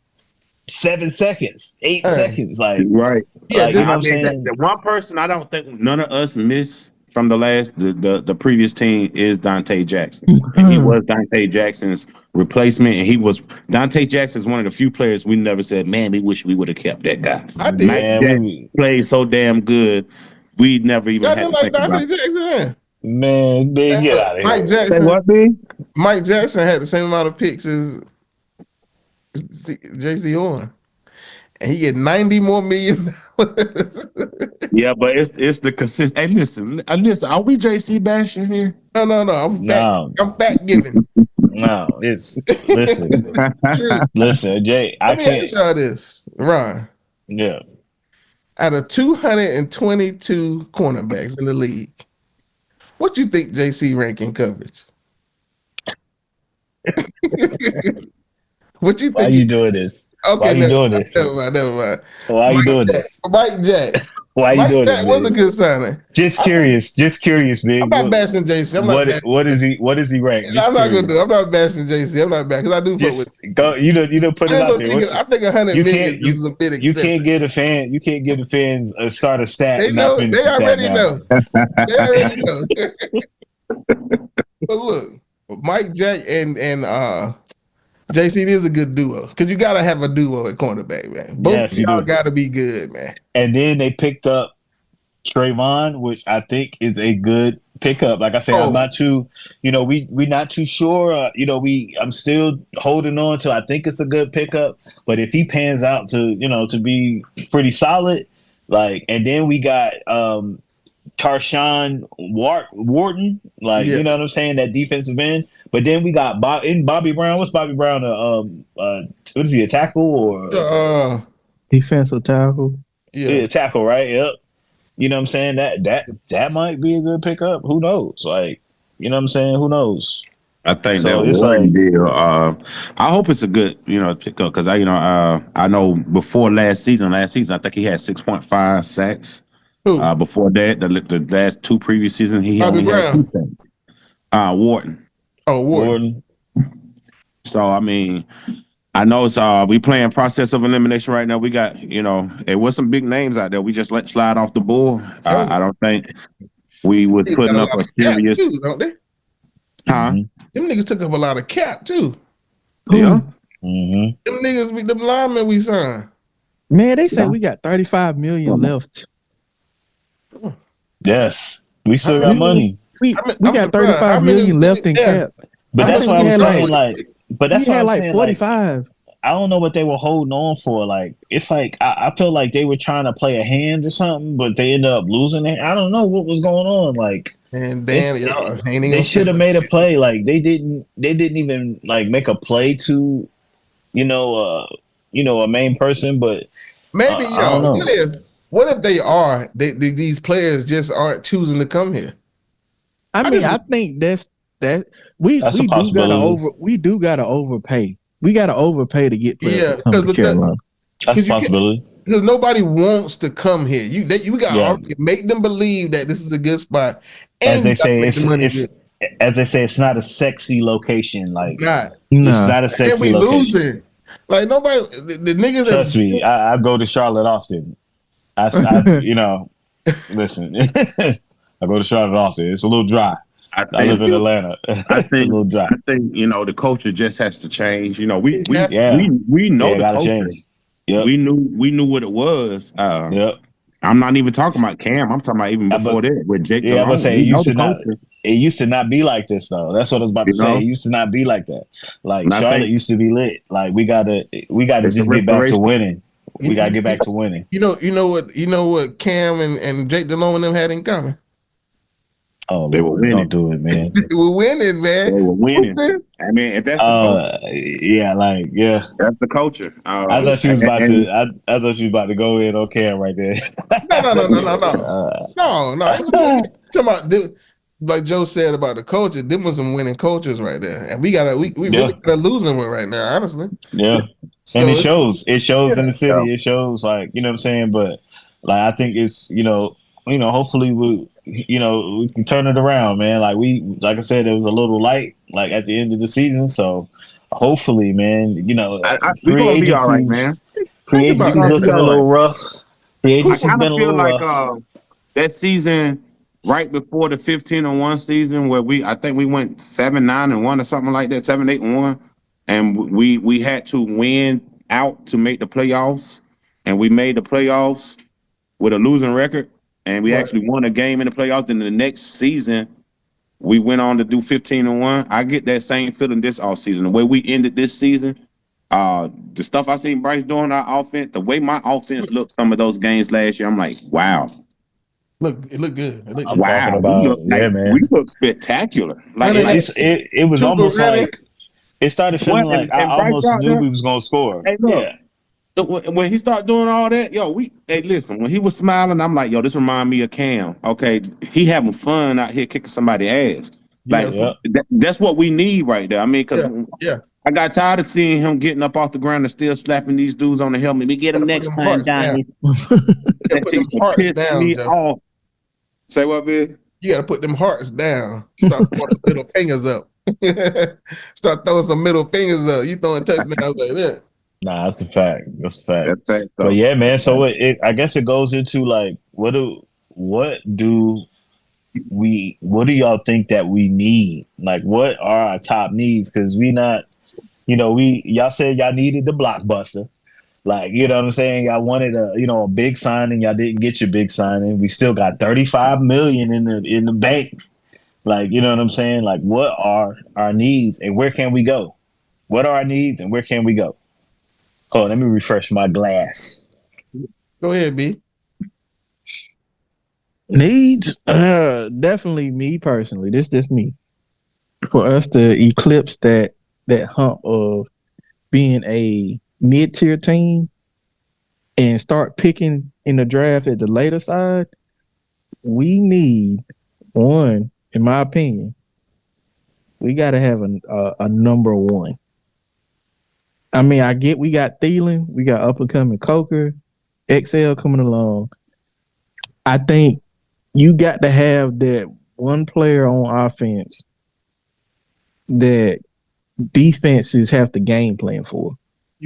7 seconds, 8 seconds. Like, you're right. Yeah, you know what I'm saying? The one person I don't think none of us miss from the previous team is Dante Jackson. And he was Dante Jackson's replacement. And Dante Jackson's one of the few players we never said, man, we wish we would have kept that guy. I did. Mike played so damn good. We never even had to think Dante about Jackson. Man, get out of here. Mike Jackson. Say what, B? Mike Jackson had the same amount of picks as Jaycee Horn. And he get $90 more million. Yeah, but it's the consist. Hey, listen. Are we JC bashing here? No. I'm fact giving. No, it's listen, Jay. Let me ask y'all this, Ron. Yeah. Out of 222 cornerbacks in the league, what you think JC rank in coverage? What you think? Why are you doing this? Okay, why are you doing this? Never mind. Why are you doing this? Mike Jack. Why are you doing this? That was a good signing. Just curious, big. I'm not bashing JC. What is he rank? I'm not gonna do. I'm not bashing JC. I'm not bashing because I do fuck with. Go. You know. Put it out there. I think 100 million is a bit excessive. You can't get a fan. You can't give the fans a start a stat. They know. They already know. They already know. But look, Mike Jack and JC is a good duo because you gotta have a duo at cornerback, man. Both of y'all gotta be good, man. And then they picked up Trayvon, which I think is a good pickup. Like I said, I'm not too, we not too sure. I'm still holding on to. I think it's a good pickup, but if he pans out to be pretty solid, and then we got Tarshawn Wharton, you know what I'm saying, that defensive end. But then we got Bobby Brown. What's Bobby Brown? What is he, a tackle or defensive tackle? Yeah, tackle, right? Yep. You know what I'm saying? That might be a good pickup. Who knows? You know what I'm saying? Who knows? I think that Wharton deal. I hope it's a good, pickup because I know before last season, I think he had 6.5 sacks. Before that, the last two previous seasons, he only had 2 sacks. Wharton. Oh, Wharton. So I mean, I know it's we playing process of elimination right now. We got there was some big names out there. We just let slide off the board. I don't think we was putting up a serious. Too, don't they? Huh? Them niggas took up a lot of cap too. Yeah. Them niggas, them linemen we signed. Man, they say we got 35 million left. Yes, we still got money. We got 35 million left in cap. But that's what I'm saying. But that's what I'm saying. 45. I don't know what they were holding on for. It's I feel like they were trying to play a hand or something, but they ended up losing it. I don't know what was going on. And damn, they should have made a play. They didn't even make a play to, a main person. But maybe I don't know. What if they are? These players just aren't choosing to come here. I think that's we That's a do gotta possibility. overpay. We gotta overpay to get players to come to Carolina. That's a possibility. Because nobody wants to come here. You got to Yeah. already make them believe that this is a good spot, As and they say, make the money good. it's not a sexy location. Like Not. it's not a And sexy we location. losing. Like nobody, the niggas. Trust me, I go to Charlotte often. I listen. I go to Charlotte often. It's a little dry. I live in Atlanta. It's a little dry. I think the culture just has to change. We know the culture. Change. Yep. We knew what it was. Yep. I'm not even talking about Cam. I'm talking about even before that with Jake. Yeah, I'm gonna say it used to not be like this though. That's what I was about to say. It used to not be like that. Like Charlotte used to be lit. Like we gotta just get back to winning. We gotta get back to winning. You know what Cam and Jake DeLone and them had in common? Oh, they were winning. Don't do it, man. They were winning, man. They were winning. I mean, if that's the culture, that's the culture. I thought you was about to. I thought you was about to go in on Cam right there. No. Talking about like Joe said about the culture. Them was some winning cultures right there, and we really got losing one right now, honestly. Yeah, so and it shows. It shows in the city. It shows like what I'm saying. But like I think it's hopefully we can turn it around, man. Like I said, there was a little light like at the end of the season, so hopefully, man, we're gonna be all right, man. Free agency's looking a little rough. Free agency's been a little rough. That season right before the 15-1 season where I think we went 7-9-1 or something like that, 7-8-1, and we had to win out to make the playoffs, and we made the playoffs with a losing record. And we actually won a game in the playoffs. Then the next season, we went on to do 15-1. I get that same feeling this offseason. The way we ended this season, the stuff I seen Bryce doing our offense, the way my offense looked some of those games last year, I'm like, wow. It looked good. Wow. Man. We look spectacular. Like it was almost like it started feeling like I almost knew we was gonna score. Hey, look. When he started doing all that, listen, when he was smiling, I'm like, this remind me of Cam. Okay, he having fun out here kicking somebody's ass. Like, that's what we need right there. I mean, because I got tired of seeing him getting up off the ground and still slapping these dudes on the helmet. We get him next time, Johnny. That down, me off. Say what, man? You got to put them hearts down. Start throwing middle fingers up. Start throwing some middle fingers up. You throwing touchdowns like that. Nah, that's a fact. But yeah, man. So I guess it goes into like, what do y'all think that we need? Like, what are our top needs? Because we not, y'all said y'all needed the blockbuster. Like, you know what I'm saying? Y'all wanted a big signing. Y'all didn't get your big signing. We still got $35 million in the bank. Like, you know what I'm saying? Like, what are our needs and where can we go? What are our needs and where can we go? Oh, let me refresh my glass. Go ahead, B. Needs, definitely me personally. This just me. For us to eclipse that hump of being a mid-tier team and start picking in the draft at the later side, we need one, in my opinion, we got to have a number one. I mean, we got Thielen, we got up-and-coming Coker, XL coming along. I think you got to have that one player on offense that defenses have to game plan for.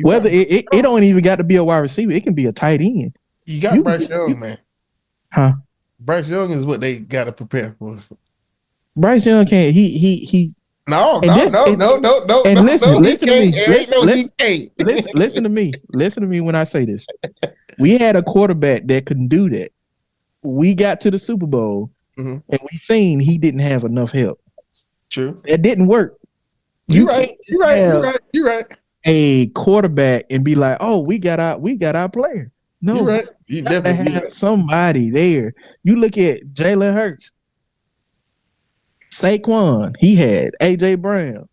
Whether it don't even got to be a wide receiver, it can be a tight end. You got Bryce Young, man. Huh? Bryce Young is what they got to prepare for. Bryce Young can't. He. No. And listen to me. Listen to me. Listen to me when I say this. We had a quarterback that couldn't do that. We got to the Super Bowl, and we seen he didn't have enough help. True. It didn't work. You're right. A quarterback and be like, "Oh, we got our player." No, you're right. You definitely have somebody there. You look at Jalen Hurts, Saquon. He had AJ Brown,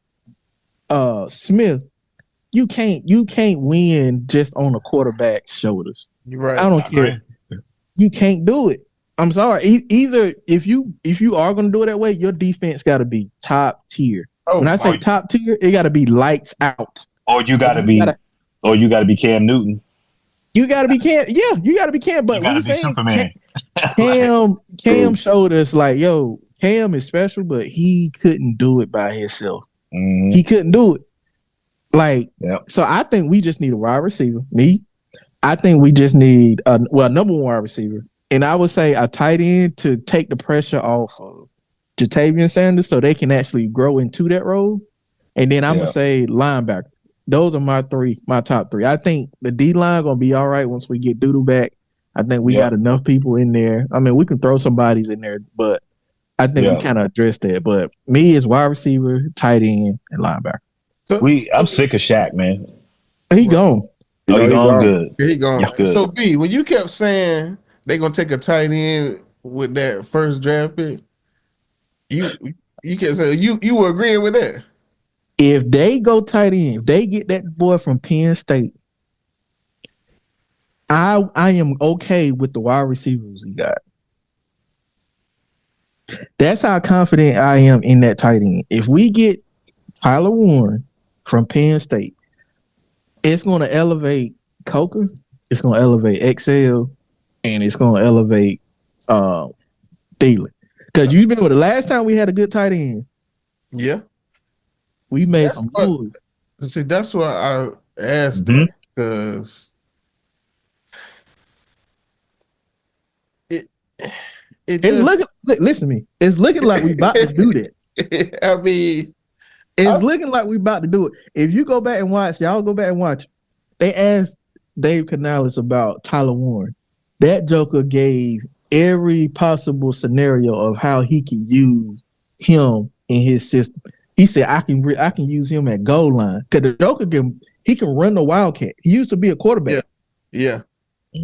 Smith. You can't win just on a quarterback's shoulders. You're right. I don't care. You can't do it. I'm sorry. Either if you are gonna do it that way, your defense got to be top tier. When I say top tier, it got to be lights out. Or you got to be Cam Newton. You got to be Cam. Yeah, you got to be Cam. But You got we to be saying Superman. Cam showed us like, yo, Cam is special, but he couldn't do it by himself. Mm-hmm. He couldn't do it. Like, so I think we just need a wide receiver. I think we just need a number one wide receiver. And I would say a tight end to take the pressure off of Jatavian Sanders so they can actually grow into that role. And then I'm going to say linebacker. Those are my top three. I think the D-line going to be all right once we get Doodle back. I think we got enough people in there. I mean, we can throw some bodies in there, but I think we kind of addressed that. But me is wide receiver, tight end, and linebacker. So I'm sick of Shaq, man. He gone. Oh, he gone good. He gone. Yeah, good. So B, when you kept saying they gonna take a tight end with that first draft pick, you kept saying you were agreeing with that. If they go tight end, if they get that boy from Penn State, I am okay with the wide receivers he got. That's how confident I am in that tight end. If we get Tyler Warren from Penn State, it's going to elevate Coker, it's going to elevate XL, and it's going to elevate Thielen. Because you remember the last time we had a good tight end? Yeah. We made some moves. See, that's why I asked that, because listen to me. It's looking like we about to do that. I mean, it's looking like we about to do it. If you go back and watch, y'all go back and watch. They asked Dave Canales about Tyler Warren. That joker gave every possible scenario of how he could use him in his system. He said, "I can use him at goal line because the joker can run the wildcat. He used to be a quarterback. Yeah.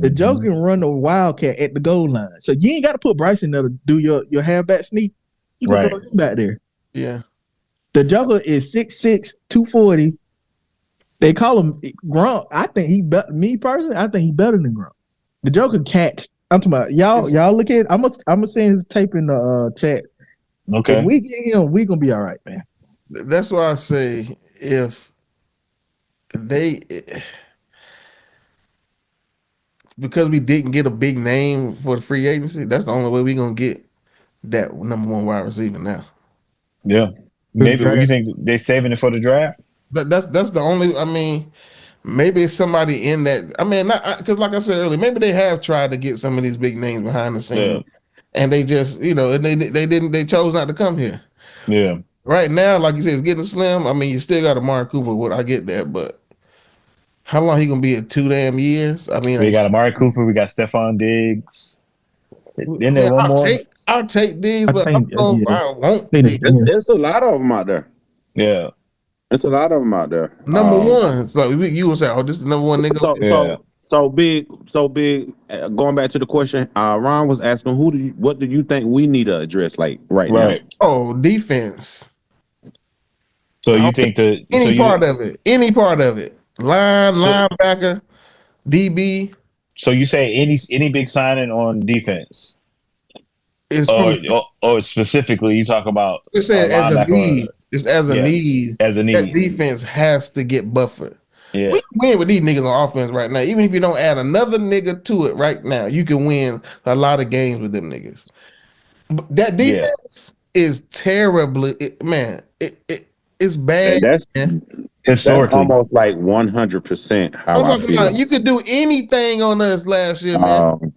The joker can run the wildcat at the goal line. So you ain't got to put Bryce in there to do your halfback sneak. You can throw him back there. Yeah. The joker is 6'6", 240. They call him Gronk. I think me personally, I think he better than Gronk. The joker catch. I'm talking about y'all look at. I'm gonna send his tape in the chat. Okay. If we get him, we gonna be all right, man. That's why I say if they, because we didn't get a big name for the free agency, that's the only way we're gonna get that number one wide receiver now. Yeah. Maybe you think they're saving it for the draft? That's the only. I mean, maybe it's somebody in that. I mean, because like I said earlier, maybe they have tried to get some of these big names behind the scenes, and they just they didn't. They chose not to come here. Yeah. Right now, like you said, it's getting slim. I mean, you still got Amari Cooper. I get that, but how long he gonna be at 2 damn years? I mean, we got Amari Cooper. We got Stephon Diggs. Then there one more. I'll take Diggs, but I won't. There's a lot of them out there. Yeah. There's a lot of them out there. Number one. So you will say, "Oh, this is the number one nigga." So big. Going back to the question, Ron was asking, what do you think we need to address right now? Oh, defense. So you think any part of it, linebacker, DB. So you say any big signing on defense? Or specifically, you talk about it's as a need. It's as a need. As a need. That defense has to get buffered. Yeah. We can win with these niggas on offense right now. Even if you don't add another nigga to it right now, you can win a lot of games with them niggas. But that defense is terribly, it's bad. That's almost like 100% how I feel. You could do anything on us last year, man.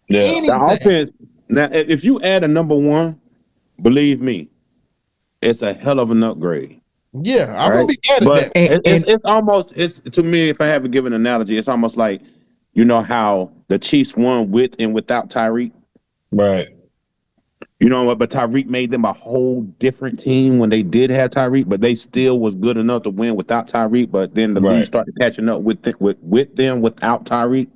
The offense. Now, if you add a number one, believe me, it's a hell of an upgrade. Yeah, I'm gonna be mad at that. It's to me, if I have to give an analogy, it's almost like, you know how the Chiefs won with and without Tyreek. Right. You know what? But Tyreek made them a whole different team when they did have Tyreek, but they still was good enough to win without Tyreek. But then the league started catching up with them without Tyreek.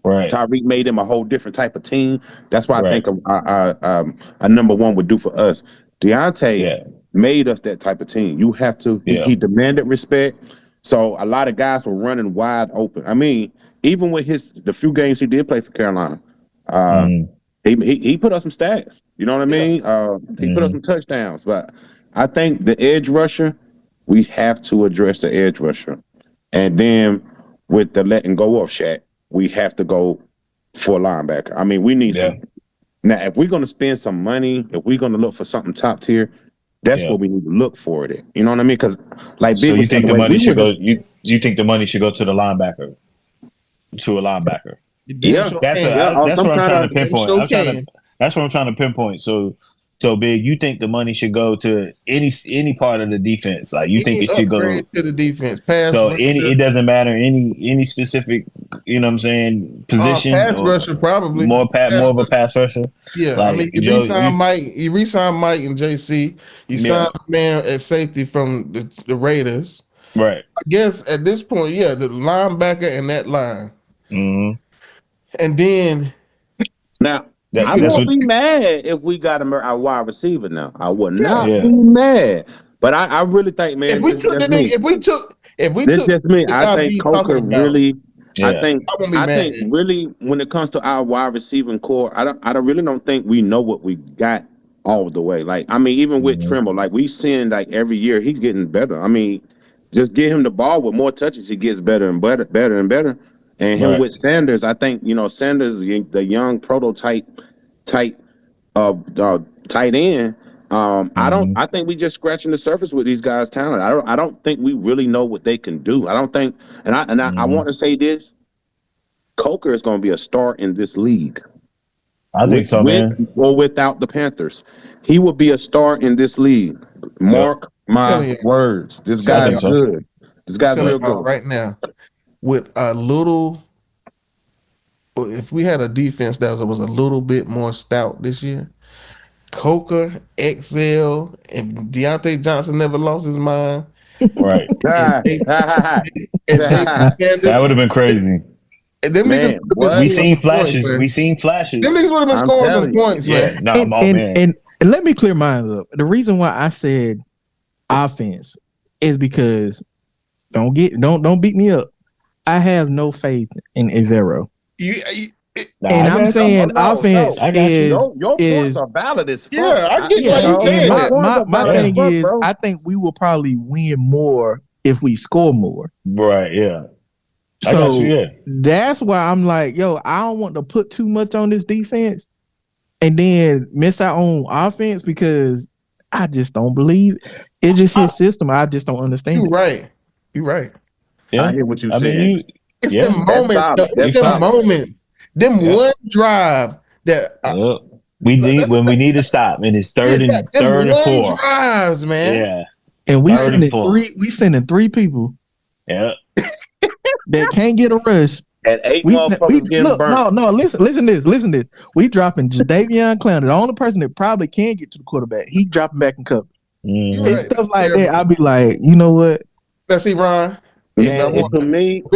Right. Tyreek made him a whole different type of team. That's why I think a number one would do for us. Deontay made us that type of team. You have to. He demanded respect. So a lot of guys were running wide open. I mean, even with the few games he did play for Carolina, He put up some stats. You know what I mean? He put up some touchdowns. But I think the edge rusher, we have to address the edge rusher. And then with the letting go of Shaq, we have to go for a linebacker. I mean, we need some. Now, if we're going to spend some money, if we're going to look for something top tier, that's what we need to look for it. You know what I mean? Because like, so you think the money should go? You think the money should go to the linebacker, to a linebacker? Yeah, that's what I'm trying to pinpoint. That's what I'm trying to pinpoint. So big. You think the money should go to any part of the defense? Like you think it should go to the defense? Pass. So it doesn't matter any specific. You know what I'm saying? Position. Pass rusher probably more of a pass rusher. Yeah, like, I mean, you re-signed Mike and Jaycee. You signed a man at safety from the Raiders. Right. I guess at this point, the linebacker and that line. Mm-hmm. And then now I won't be mad if we got our wide receiver now. I would not be mad. But I really think, man, if we took just me. I think Coker really. I think really when it comes to our wide receiving core, I don't think we know what we got all the way. Like, I mean, even with Trimble, like we seen like every year he's getting better. I mean, just get him the ball with more touches, he gets better and better and better. And him with Sanders, I think, Sanders, the young prototype tight end. I think we just scratching the surface with these guys' talent. I don't think we really know what they can do. I don't think, I want to say this: Coker is going to be a star in this league. I think so, man. Or without the Panthers, he will be a star in this league. Mark my words. This guy's good. This guy's real good right now. With a little, if we had a defense that was a little bit more stout this year, Coker, XL, if Deontay Johnson never lost his mind, right? That would have been crazy. And them man, we seen flashes. Them niggas would have been scoring some points, man. And let me clear mine up. The reason why I said offense is because don't beat me up. I have no faith in Evero. And I'm saying offense is your points are valid as fuck. Yeah, I get what you're saying. My thing is, I think we will probably win more if we score more. Right, yeah. So that's why I'm like, I don't want to put too much on this defense and then miss out on offense because I just don't believe it's just his system. I just don't understand. You're right. Yeah. I hear what you're saying. It's the moments. It's the moments. Them one drive that we need when we need to stop, and it's third and 4 drives, man. Yeah, and we sending three people. Yeah, that can't get a rush. And 8 motherfuckers getting burnt. No, listen to this. We dropping Jadeveon Clowney, the only person that probably can get to the quarterback. He dropping back in cover. And stuff like that. I'll be like, you know what? Let's see, Ron. Man, to me, it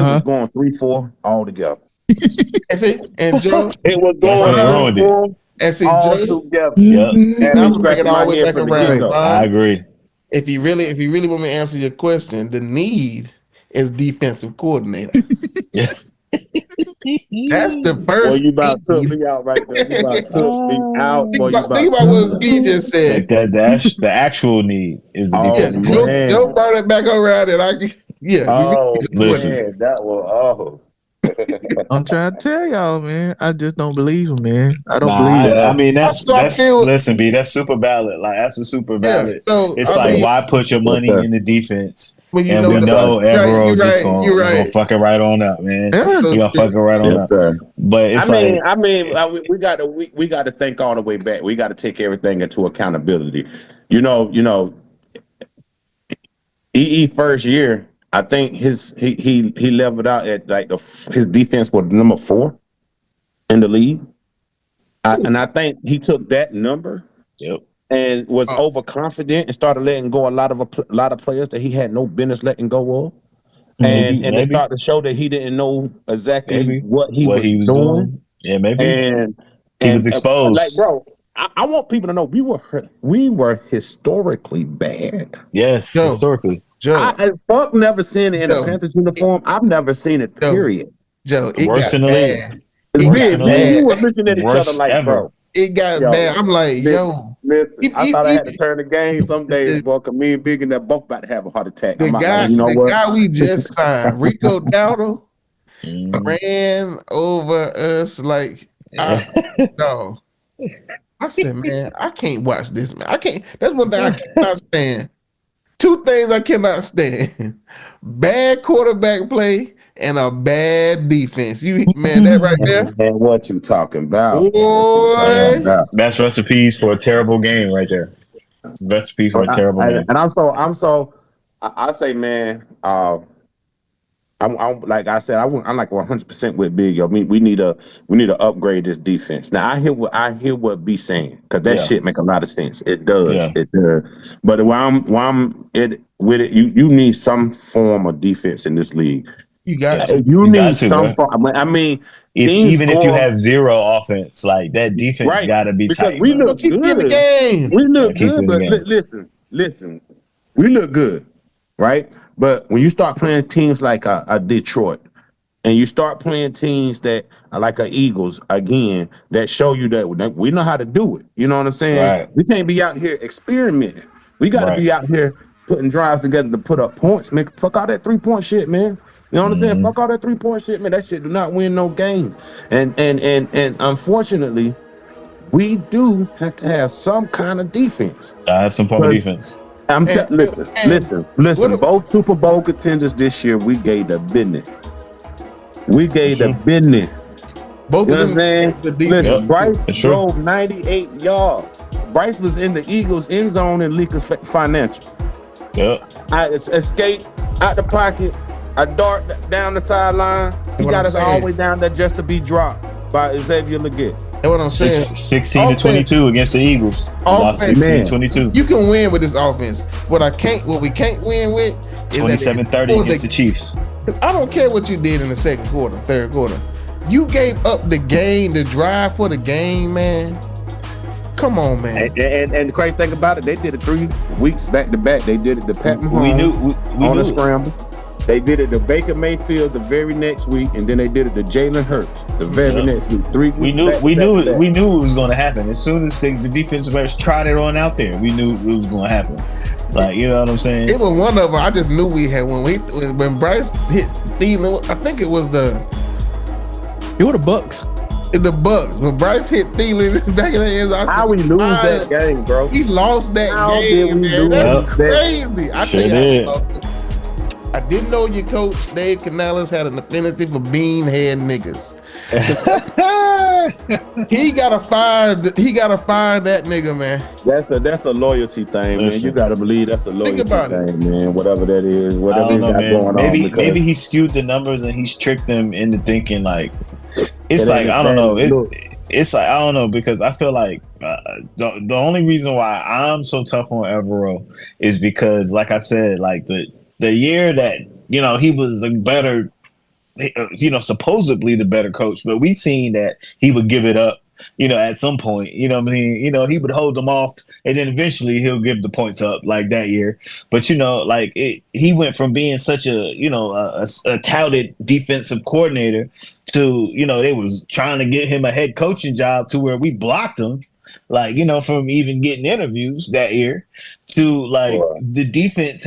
was going 3-4 all together. And Joe, it was going 3-4 and see, all Joe, together. And I'm bringing it all the way back around. I agree. If you really want me to answer your question, the need is defensive coordinator. Yeah. That's the first. Boy, you about took me out right there. You about took me out. Think about what B just said. The actual need is the defensive coordinator. Joe brought it back around, and listen, that was I'm trying to tell y'all, man. I just don't believe him, man. I don't believe it. I mean, that's listen, B. That's super valid. Like that's a super valid. It's why put your money in the defense? When we know Evero just gonna fuck it right on up, man. You gonna fuck it right on up. Sir. But it's we got to think all the way back. We got to take everything into accountability. EE first year, I think he leveled out at like his defense was number 4 in the league, and I think he took that number. Yep. And was overconfident and started letting go a lot of players that he had no business letting go of, and it started to show that he didn't know exactly what he was doing. Yeah, maybe. And he was exposed. Like, bro, I want people to know we were historically bad. Yes, historically. Joe, fuck never seen it in a Panthers uniform. I've never seen it. Period. Joe, worse in the league. It got Man, we bad. were looking at each other Worst like, ever. bro. It got Yo, bad. I'm like, listen. I thought I had to even turn the game some days, boy. Cause me and Big and that both about to have a heart attack. I'm out like, you know the what? guy we just signed, Rico Dowdle, Mhm. ran over us like I no. I said, man, I can't watch this, man. I can't. That's one thing I cannot stand. Two things I cannot stand: bad quarterback play and a bad defense. You man, that right there, Man, what you talking about? What you Yeah, talking boy. about? that's recipes for a terrible game right there. It's recipes for a terrible game. And I say, man, I'm like I said, I'm like 100% with Big. Yo, we need to upgrade this defense. Now I hear what B saying, because that Yeah, shit make a lot of sense. It does, yeah. it does. But you need some form of defense in this league. You got Yeah, to. You you need got to, some bro. form. I mean, If teams even if you score have zero offense, like that defense right got to be because tight, we bro. Don't look keep you in the good. game. We Yeah, look keep it good, in the but game. listen. We look good, right? But when you start playing teams like a Detroit, and you start playing teams that are like a Eagles again, that show you that we know how to do it. You know what I'm saying? Right, We can't be out here experimenting. We got to right. be out here putting drives together to put up points, man. Fuck all that 3-point shit, man. You know what I'm saying? Hmm. Fuck all that 3-point shit, man. That shit do not win no games. And unfortunately, we do have to have some kind of defense. I have some form of defense. And, Listen. what Both Super Bowl contenders this year, we gave the business. We That's gave the true. business. both You of them understand? the defense. Yep, Listen, Bryce that's true. drove 98 yards. Bryce was in the Eagles' end zone in Lakers Financial. Yep. I escaped out the pocket. I dart down the sideline. He What got I'm us all saying. the way down there just to be dropped by Xavier Leggett. That's what I'm saying. 16 to Offense. 22 against the Eagles. We lost Offense. 16 Man. 22. You can win with this offense. What we can't win with is 27 30 against the Chiefs. I don't care what you did in the second quarter, third quarter. You gave up the game, the drive for the game, man. Come on, man. And the crazy thing about it, they did it 3 weeks back to back. They did it to Pat Mahomes We knew we on knew a scramble. They did it to Baker Mayfield the very next week, and then they did it to Jalen Hurts the very next week. 3 weeks. we knew back we to knew back. we knew it was going to happen. As soon as the defensive players tried it on out there, we knew it was going to happen. Like, you know what I'm saying? It was one of them. I just knew we had when Bryce hit Thielen. I think it was the Bucks. Bucks. When Bryce hit Thielen back in the end, I said, How we lose that game, bro? He lost that How game, did we man. lose That's that? crazy. I tell Sure you, did. I didn't know your coach Dave Canales had an affinity for beanhead niggas. He gotta fire that nigga, man. That's a loyalty thing, man. You gotta believe that's a loyalty about it. thing, man. Whatever that is, I whatever don't you know, got man. going on. Maybe because he skewed the numbers and he's tricked them into thinking like it's it like ain't I as don't bad know. as it look. It's like I don't know because I feel like the only reason why I'm so tough on Evero is because, like I said, like the year that he was the better, supposedly the better coach, but we seen that he would give it up. At some point, what I mean, he would hold them off, and then eventually he'll give the points up like that year. But he went from being such a touted defensive coordinator to they was trying to get him a head coaching job to where we blocked him, from even getting interviews that year. To the defense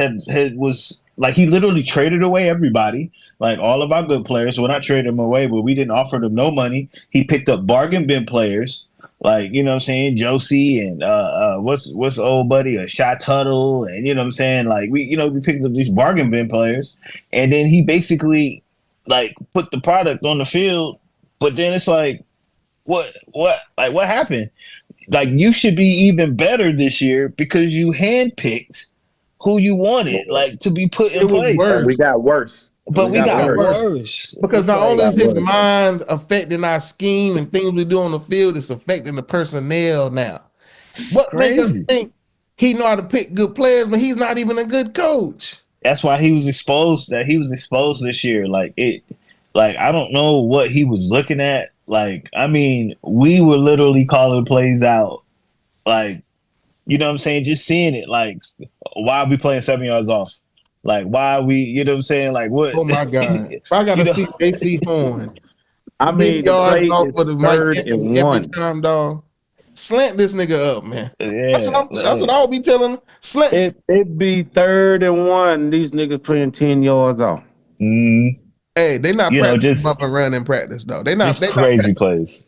was like he literally traded away everybody. Like all of our good players, we're not trading them away, but we didn't offer them no money. He picked up bargain bin players, like what I'm saying, Josie and what's old buddy, Shot Tuttle, and what I'm saying, like we picked up these bargain bin players, and then he basically put the product on the field, but then it's like, what happened? Like you should be even better this year because you handpicked who you wanted, to be put in It was place. worse. We got worse. But we got worse. Because not only is his worse. mind affecting our scheme and things we do on the field, it's affecting the personnel now. What makes us think he know how to pick good players when he's not even a good coach? That's why he was exposed. That he was exposed this year. I don't know what he was looking at. I mean, we were literally calling plays out. What I'm saying? Just seeing it. Why are we playing 7 yards off? Why are we, what I'm saying? What? Oh my God. If I gotta see Jaycee Horn I mean, the yards play off is for the Mike 3rd Evans and every 1. time, dog. Slant this nigga up, man. Yeah, That's what I'll be telling them. Slant. It be 3rd and 1. These niggas putting 10 yards off. Hey, they not practicing bump just and run in practice, though. They not crazy plays.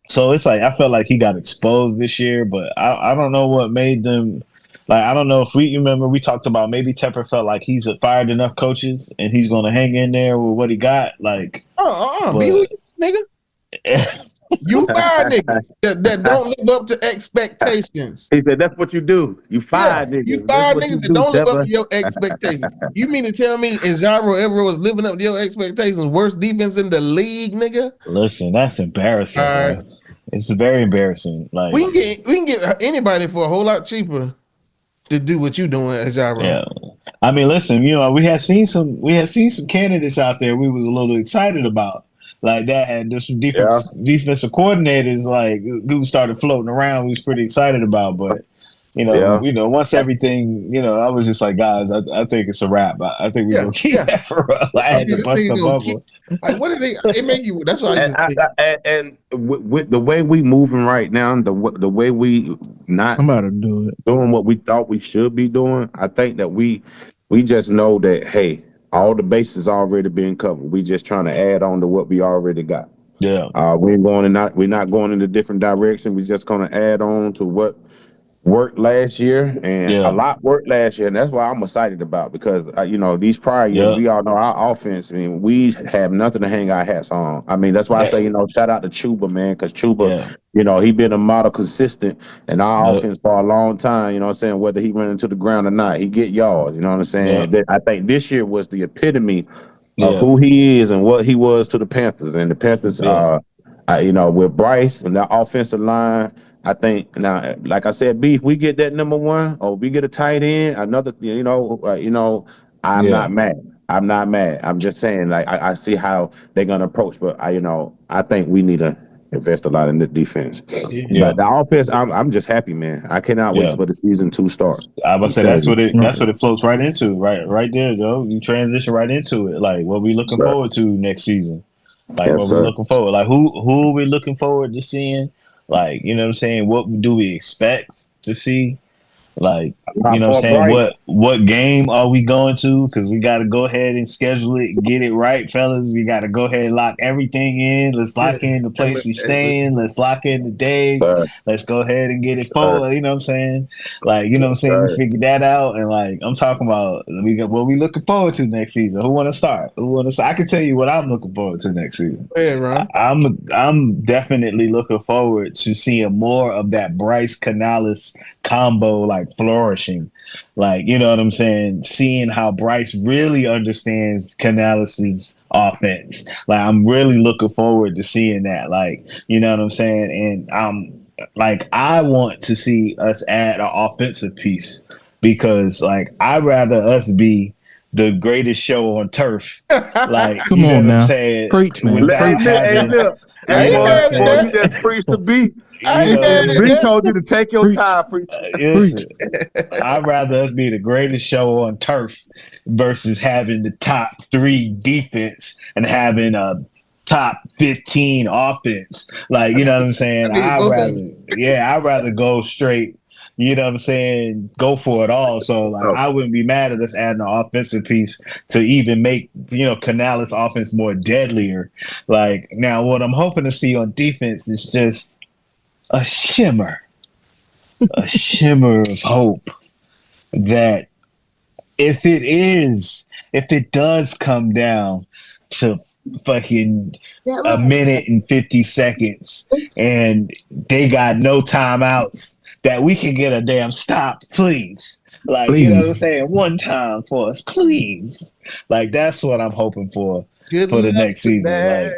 So it's like I felt like he got exposed this year, but I don't know what made them. Like I don't know if you remember we talked about maybe Tepper felt like he's fired enough coaches and he's going to hang in there with what he got. Like, be who you, nigga. You fire niggas that don't live up to expectations. He said, "That's what you do. You fire niggas. You fire niggas that don't live up to your expectations." You mean to tell me Evero is living up to your expectations? Worst defense in the league, nigga. Listen, that's embarrassing. Right. It's very embarrassing. Like we can get anybody for a whole lot cheaper to do what you doing as Evero. Yeah. I mean, listen, we had seen some candidates out there we was a little excited about. Like that had just some defensive coordinators like who started floating around. We was pretty excited about, but once everything, I was just like, guys, I think it's a wrap. I think we're gonna keep that for us. I had to bust the bubble. Like, what did they make you? That's why. And with the way we moving right now, the way we not I'm about to do it, doing what we thought we should be doing, I think that we just know that hey. All the bases already being covered. We just trying to add on to what we already got. Yeah. We're not going in a different direction. We're just gonna add on to what worked last year, and a lot worked last year, and that's why I'm excited about because these prior years we all know our offense. I mean, we have nothing to hang our hats on. I mean, that's why I say shout out to Chuba, man, because Chuba, he been a model consistent in our offense for a long time. You know what I'm saying? Whether he run into the ground or not, he get yards. You know what I'm saying? I think this year was the epitome of who he is and what he was to the Panthers, and the Panthers with Bryce and that offensive line. I think now, like I said, B, if we get that number one or we get a tight end, another, I'm not mad. I'm not mad. I'm just saying, like, I see how they're gonna approach, but I think we need to invest a lot in the defense. But the offense, I'm just happy, man. I cannot wait for the season 2 start. I was say that's what it floats right into, right there, though. You transition right into it, like what we looking forward to next season. Like what we're looking forward, like who are we looking forward to seeing? Like, you know what I'm saying? What do we expect to see? Like, you know what I'm saying? What game are we going to? Because we got to go ahead and schedule it, get it right, fellas. We got to go ahead and lock everything in. Let's lock in the place we stay in. Let's lock in the days. Let's go ahead and get it forward. You know what I'm saying? Like, you know what I'm saying? We figured that out. And like, I'm talking about what we looking forward to next season. Who want to start? I can tell you what I'm looking forward to next season. Yeah, Ron. I'm definitely looking forward to seeing more of that Bryce Canales combo, like flourishing, like, you know what I'm saying, seeing how Bryce really understands Canales' offense. Like, I'm really looking forward to seeing that, like, you know what I'm saying. And like, I want to see us add an offensive piece because, like, I'd rather us be the greatest show on turf. Like, come you know on what now. I'm saying? Preach, man. Without having, you just preached to B. B told you to take your time, preach. I'd rather us be the greatest show on turf versus having the top 3 defense and having a top 15 offense. Like, you know what I'm saying? I'd rather go straight. You know what I'm saying? Go for it all. So like, I wouldn't be mad at us adding an offensive piece to even make, Canales' offense more deadlier. Like, now what I'm hoping to see on defense is just a shimmer of hope that if it does come down to fucking a minute and 50 seconds and they got no timeouts, that we can get a damn stop, please. Like, you know what I'm saying? One time for us, please. Like, that's what I'm hoping for the next season. Like,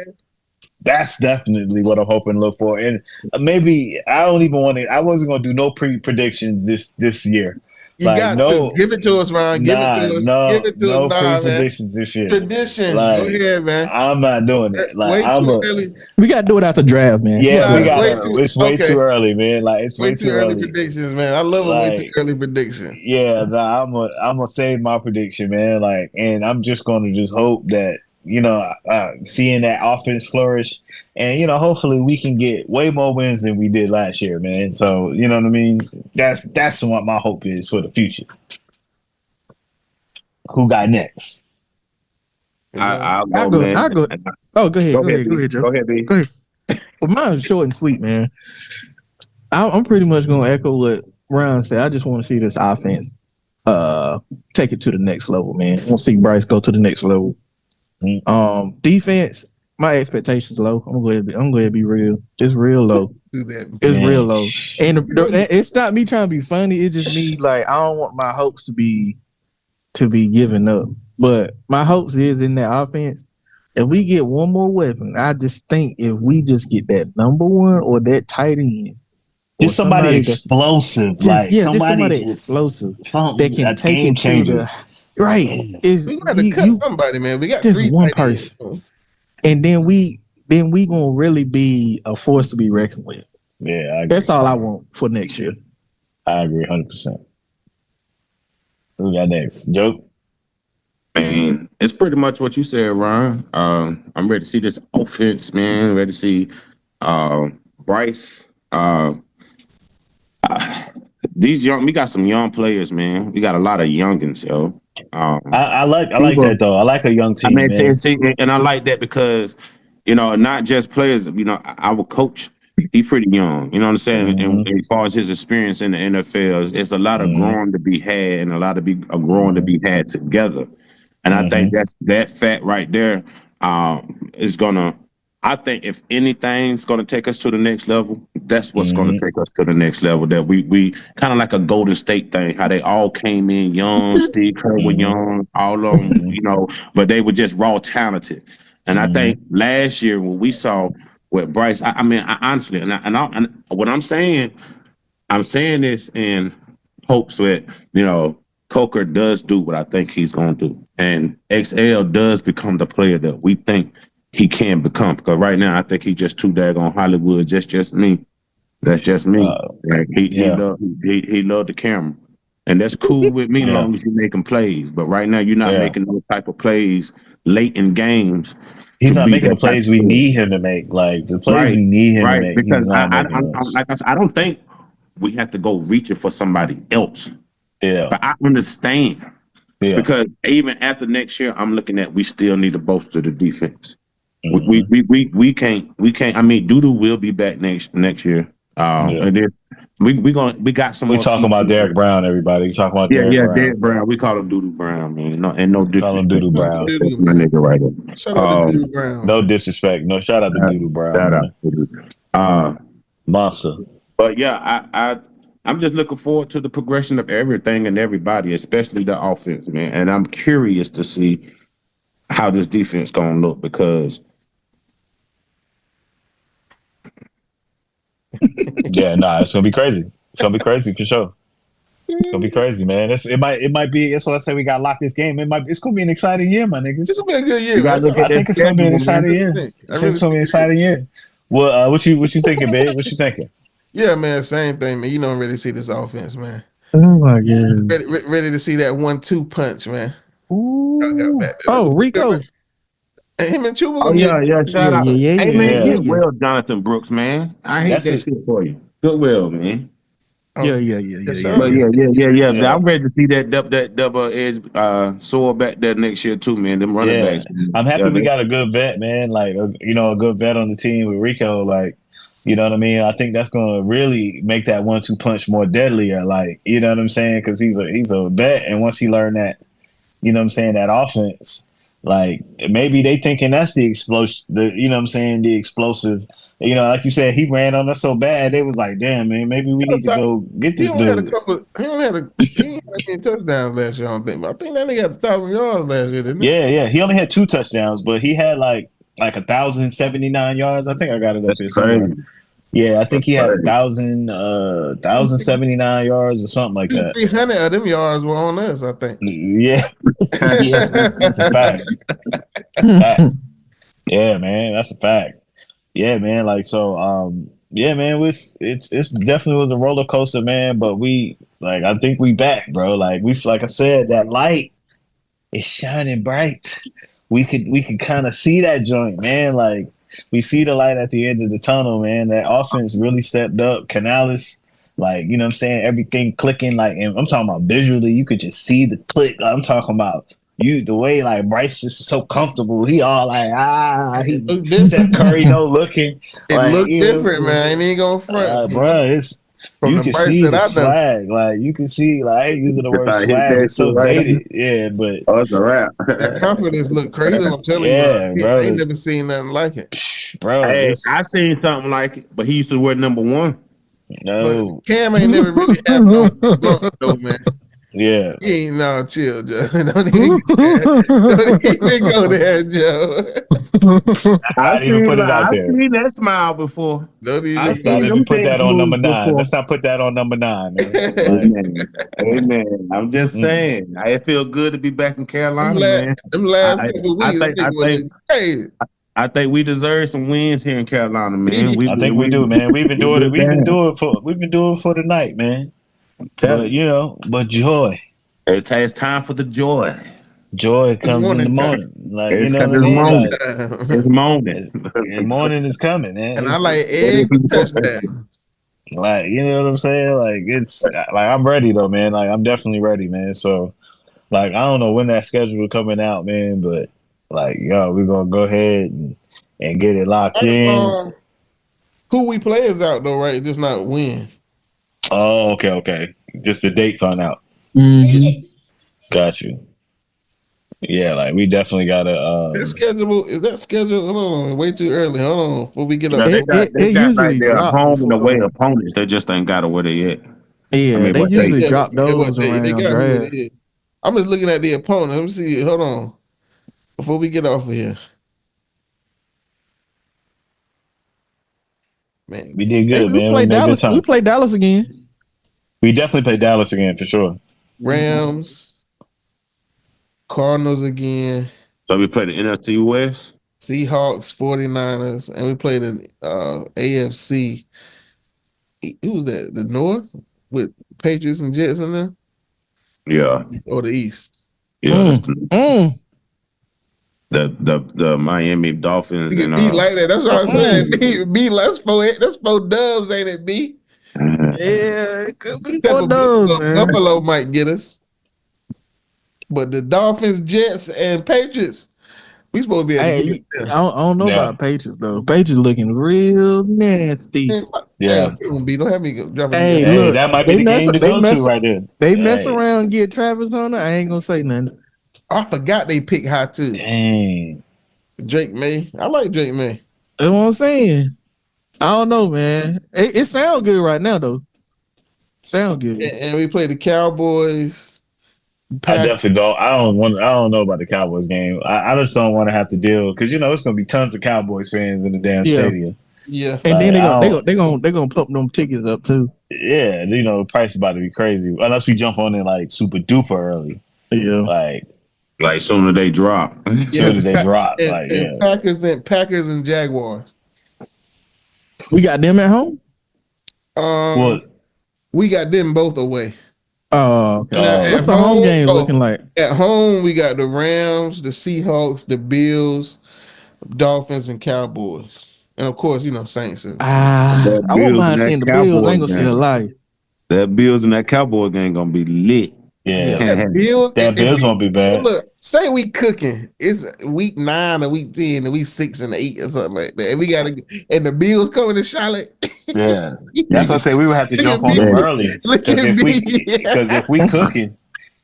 that's definitely what I'm hoping to look for. And maybe I wasn't going to do no predictions this year. You got to give it to us, Ron. Give it to us. No predictions this year. Tradition. Like, go ahead, man. I'm not doing it. Like, we got to do it after draft, man. Yeah, we got to. It's way too early, man. Like, it's way too early predictions, man. I love a way too early prediction. Yeah, I'm gonna save my prediction, man. Like, and I'm just gonna hope that seeing that offense flourish, and hopefully we can get way more wins than we did last year, man. So you know what I mean. That's what my hope is for the future. Who got next? I'll I go, man. I go. Oh, go ahead, Joe. Go ahead, B. Go ahead. Well, mine's short and sweet, man. I'm pretty much gonna echo what Ron said. I just want to see this offense take it to the next level, man. I want to see Bryce go to the next level. Defense, my expectations low. I'm going to be real. It's real low. It's real low. And it's not me trying to be funny. It's just me like I don't want my hopes to be given up. But my hopes is in that offense. If we get one more weapon, I just think if we just get that number one or that tight end. Just somebody explosive, somebody explosive that can take it to the right. We got to cut somebody, man. We got just one person, and then we gonna really be a force to be reckoned with. Yeah, that's all I want for next year. I agree 100%. Who got next, Joe? Man, it's pretty much what you said, Ron. I'm ready to see this offense, man. Ready to see Bryce. We got some young players, man. We got a lot of youngins, yo. I like that though. I like a young team. I mean, see, and I like that because not just players. Our coach, he's pretty young. You know what I'm saying? And as far as his experience in the NFL, it's a lot of growing to be had, and a lot of growing to be had together. And I think that fact right there is gonna. I think if anything's going to take us to the next level, that's what's going to take us to the next level. That we kind of like a Golden State thing, how they all came in young, Steve Kerr was young, all of them, but they were just raw talented. And I think last year when we saw with Bryce, I honestly, and what I'm saying this in hopes that Coker does do what I think he's going to do, and XL does become the player that we think he can become, because right now I think he's just too daggone Hollywood. Just me. That's just me. He loved the camera, and that's cool with me as long as you're making plays. But right now you're not making those type of plays late in games. He's not making the plays we need him to make. Like the plays we need him to make. Because I don't think we have to go reaching for somebody else. Yeah, but I understand. Yeah, because even after next year, I'm looking at we still need to bolster the defense. We can't. I mean, Doodoo will be back next year. And then we got some. We're talking about Derek Brown, everybody. We're talking about Derek Brown. We call him Doodoo Brown, man. No disrespect. Call him Doodoo Brown. That's my nigga right there. Shout out to Doodoo Brown. No disrespect. No shout out to Doodoo Brown. Shout out. Monster. But yeah, I'm just looking forward to the progression of everything and everybody, especially the offense, man. And I'm curious to see how this defense gonna look because. It's gonna be crazy. It's gonna be crazy for sure. It's gonna be crazy, man. It might be. That's why I say we gotta lock this game. It's gonna be an exciting year, my niggas. It's gonna be a good year. I think it's gonna be an exciting year. I think it's gonna be an exciting year. Well, what you thinking, babe? What you thinking? Yeah, man. Same thing, man. You don't really see this offense, man. Oh my god! Ready to see that 1-2 punch, man. Ooh. Oh, Rico. Him and Chuba. Oh yeah. Shout out. Hey man, get well, Jonathan Brooks, man. I hate that shit for you. Goodwill, man. Yeah. But yeah. I'm ready to see that double edge sword back there next year too, man. Them running backs. I'm happy we got a good vet, man. Like a good vet on the team with Rico. Like, you know what I mean? I think that's gonna really make that 1-2 punch more deadlier. Like, you know what I'm saying? Because he's a vet, and once he learned that, you know what I'm saying, that offense. Like maybe they thinking that's the explosion, the explosive. Like you said, he ran on us so bad. They was like, "Damn, man, maybe we need to go get this dude." He only had any touchdowns last year, I don't think. But I think that nigga had 1,000 yards last year, didn't he? Yeah. He only had 2 touchdowns, but he had like 1,079 yards. I think I got it up here somewhere. Yeah, I think he had 1,079 yards or something like that. 300 of them yards were on us, I think. Yeah, that's a fact. Yeah, man, that's a fact. Yeah, man. Like so, yeah, man. It's definitely was a roller coaster, man. But I think we back, bro. Like I said, that light is shining bright. we could kind of see that joint, man. Like we see the light at the end of the tunnel, man. That offense really stepped up. Canales, like, you know what I'm saying, everything clicking. Like, and I'm talking about visually, you could just see the click. Like, I'm talking about the way like Bryce is so comfortable. He all like Steph Curry no looking. It Like, looked you know, different, man. I ain't even gonna front. bro, it's From you the can Bryce see that the I know. swag. Like you can see, like I ain't using the word I hit swag. that It's shit so right. dated. Yeah, but Oh, it's a wrap. That confidence look crazy. I'm telling you, bro. yeah, I ain't bro, never seen nothing like it. bro, Hey, it's I seen something like it, but he used to wear number 1. But no, Cam ain't never really had no blunt though, man. yeah. He ain't no chill, Joe. Don't even go there. Don't even go there, Joe. Let's not even put it out I there. seen that smile before. Don't I Let's even not go seen even them put that dance on number moves 9. before. Let's not put that on number 9, man. there. Like, Amen. Amen. I'm just saying. I feel good to be back in Carolina, man. Them last I, couple of I weeks, think that I nigga was think looking crazy. I think we deserve some wins here in Carolina, man. I think we do, man. We've been doing it. we We've been doing it for the night, man. tell But you. you know, but joy. It's time for the joy. Joy comes in the Morning time. morning. Like, you It's know what I this mean? moment. Like, It's moment. the morning is coming, man. And I like It's every touchdown. like, you know what I'm saying? Like, it's like I'm ready though, man. Like, I'm definitely ready, man. So, like, I don't know when that schedule is coming out, man, but like, yo, we're gonna go ahead and get it locked in. Who we play is out though, right? Just not win. Oh, okay. Just the dates on out. Mhm. Got you. Yeah, like we definitely gotta. That schedule is that schedule? Hold on, way too early. Hold on, before we get up. They got It like usually their drop home and away before. opponents. They just ain't got away there yet. I Yeah, mean, they what usually they drop those They around got who it draft. is. I'm just looking at the opponent. Let me see. Hold on, before we get off of here, man. We did Hey, good, we man. We play made good Dallas. We time. play Dallas again. We definitely play Dallas again for sure. Rams, Cardinals again, So we play the NFC West. Seahawks, 49ers, and we played the AFC. Who was that? The North with Patriots and Jets in there, Yeah, or the East? yeah. That's Mm. the Miami Dolphins You and can beat like that. That's what I'm saying. Mm. B, that's four dubs, ain't it? B. Yeah, it could be Except for for those, man. Buffalo might get us, but the Dolphins, Jets, and Patriots, we supposed to be able to Hey, get them. I don't know Yeah, about Patriots though. Patriots looking real nasty. Hey, yeah. don't have me dropping the Hey, game. Hey, look, that might be they the mess game to they go to mess right there. they mess Hey, around and get Travis Hunter. I ain't gonna say nothing. I forgot they pick high too. dang. Drake May. I like Drake May. That's what I'm saying. I don't know, man. It sounds good right now though. Sound good. And we play the Cowboys. I Pack. definitely don't. I don't want. I don't know about the Cowboys game. I just don't want to have to deal because you know it's gonna be tons of Cowboys fans in the damn Yeah. stadium. Yeah. And then Like, I don't. they gonna pump them tickets up too. Yeah, you know, the price about to be crazy unless we jump on it like super duper early. Yeah. Like like soon as they drop. soon as they drop. Like And yeah. Packers and Jaguars. We got them at home? Well, We got them both away. Oh, okay. Oh, What's the home game looking like? At home, we got the Rams, the Seahawks, the Bills, Dolphins, and Cowboys. And of course, Saints. I won't mind seeing the Bills. I ain't gonna say a lie. That Bills and that Cowboy game gonna be lit. yeah. Yeah, Bills. That Bills won't be bad. Look, say we cooking. It's week 9 or week 10 or week 6 and 8 or something like that. And the Bills coming to Charlotte. Yeah, that's what I say. We would have to Look jump at on them me. early Look because at if we me.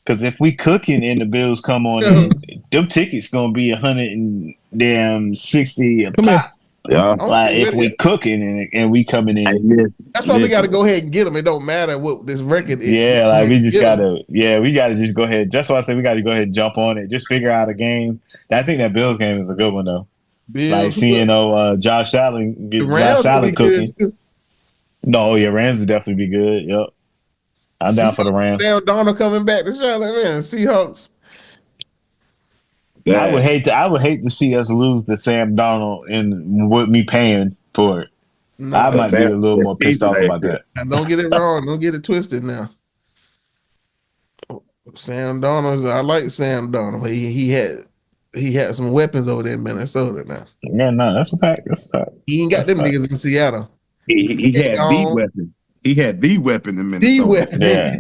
because if we cooking and the Bills come on in, them tickets gonna be 160 a Come here. pop. Yeah. Like if we cooking and we coming in, That's why we got to go ahead and get them. It don't matter what this record is. yeah, like we just Get 'em. we gotta just go ahead. That's why I say we gotta go ahead and jump on it. Just figure out a game. I think that Bills game is a good one though. Like Bills. seeing Josh Allen The get Rams Josh will Allen be good cooking. too. No, yeah, Rams would definitely be good. Yep, I'm down for the Rams. Sam Darnold coming back to Charlotte, man. Seahawks. I would hate to see us lose to Sam Darnold and with me paying for it. No, I might be a little more pissed off about that. and don't get it wrong. Don't get it twisted now. Sam Darnold, I like Sam Darnold. He had he had some weapons over there in Minnesota now. Yeah, no, that's a fact. That's a fact. He ain't got That's them fact. niggas in Seattle. He had the weapon. He had the weapon in Minnesota. The weapon. Yeah.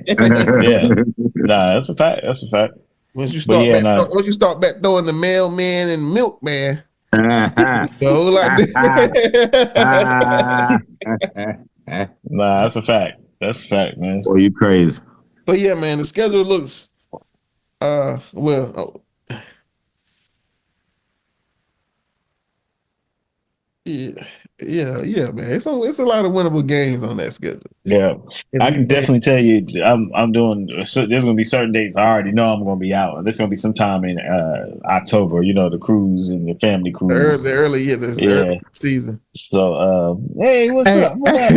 Nah, that's a fact. That's a fact. Once you start back throwing the mailman and milkman, go like this. Nah, that's a fact. That's a fact, man. Boy, you crazy. But yeah, man, the schedule looks yeah, man. It's a lot of winnable games on that schedule. Yeah, I can definitely tell you, I'm doing. So there's gonna be certain dates I already know I'm gonna be out. There's gonna be sometime in October. You know, the cruise and the family cruise. The early season. So, hey, what's up? What up?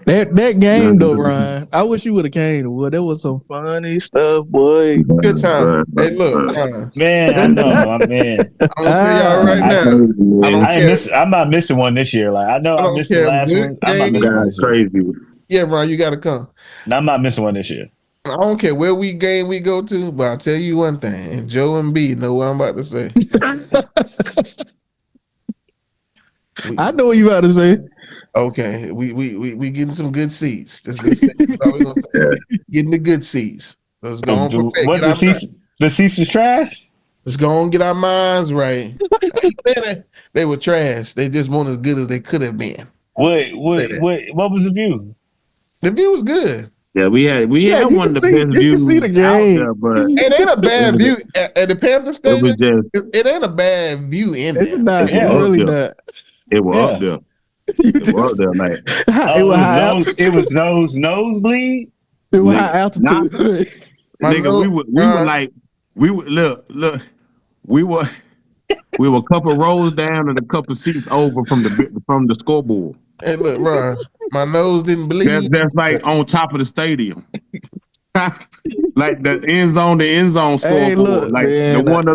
That game though, Ryan. I wish you would have came. Well, there was some funny stuff, boy. Good time. Hey, look, man. I know, man. I'm gonna tell y'all right now. I'm not missing one this year. Like I know I missed the last one. I'm not missing one this year. Crazy. Yeah, Ryan, you gotta come. I'm not missing one this year. I don't care where we go to, but I'll tell you one thing. And Joe and B know what I'm about to say. I know what you about to say. Okay, we getting some good seats. That's all we gonna say. Getting the good seats. Let's go on. What the seats is trash? Let's go on, get our minds right. They were trash. They just weren't as good as they could have been. What was the view? The view was good. Yeah, we had one of the best views out there, but it ain't a bad view at the Panther Stadium. It ain't a bad view in there. It's not. It's really not. It was up there. It was up there, like it was nosebleed. It was high altitude. Nigga, we were a couple rows down and a couple seats over from the scoreboard. Hey, look, Ron, my nose didn't bleed. That's like on top of the stadium. Like the end zone scoreboard. Hey, look, like man, the one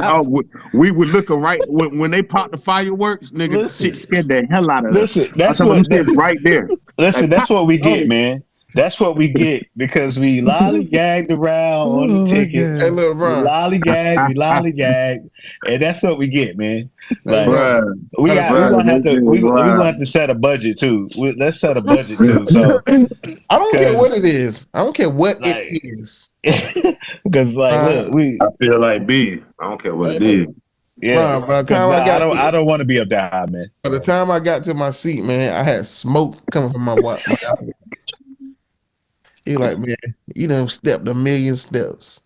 we would look right when they popped the fireworks, nigga. Shit scared the hell out of us. Listen, that's what right there. Listen, that's what we get, man. That's what we get because we lollygagged around on the tickets. Hey, look, Ron. We lollygagged, and that's what we get, man. Like, we're gonna have to set a budget too. Let's set a budget too. So I don't care what it is. I don't care what it is. Because look, I feel like B. I don't care what it is. Yeah, Ron, by the time I don't want to be up there high, man. By the time I got to my seat, man, I had smoke coming from my watch. He like, man, you done stepped 1,000,000 steps.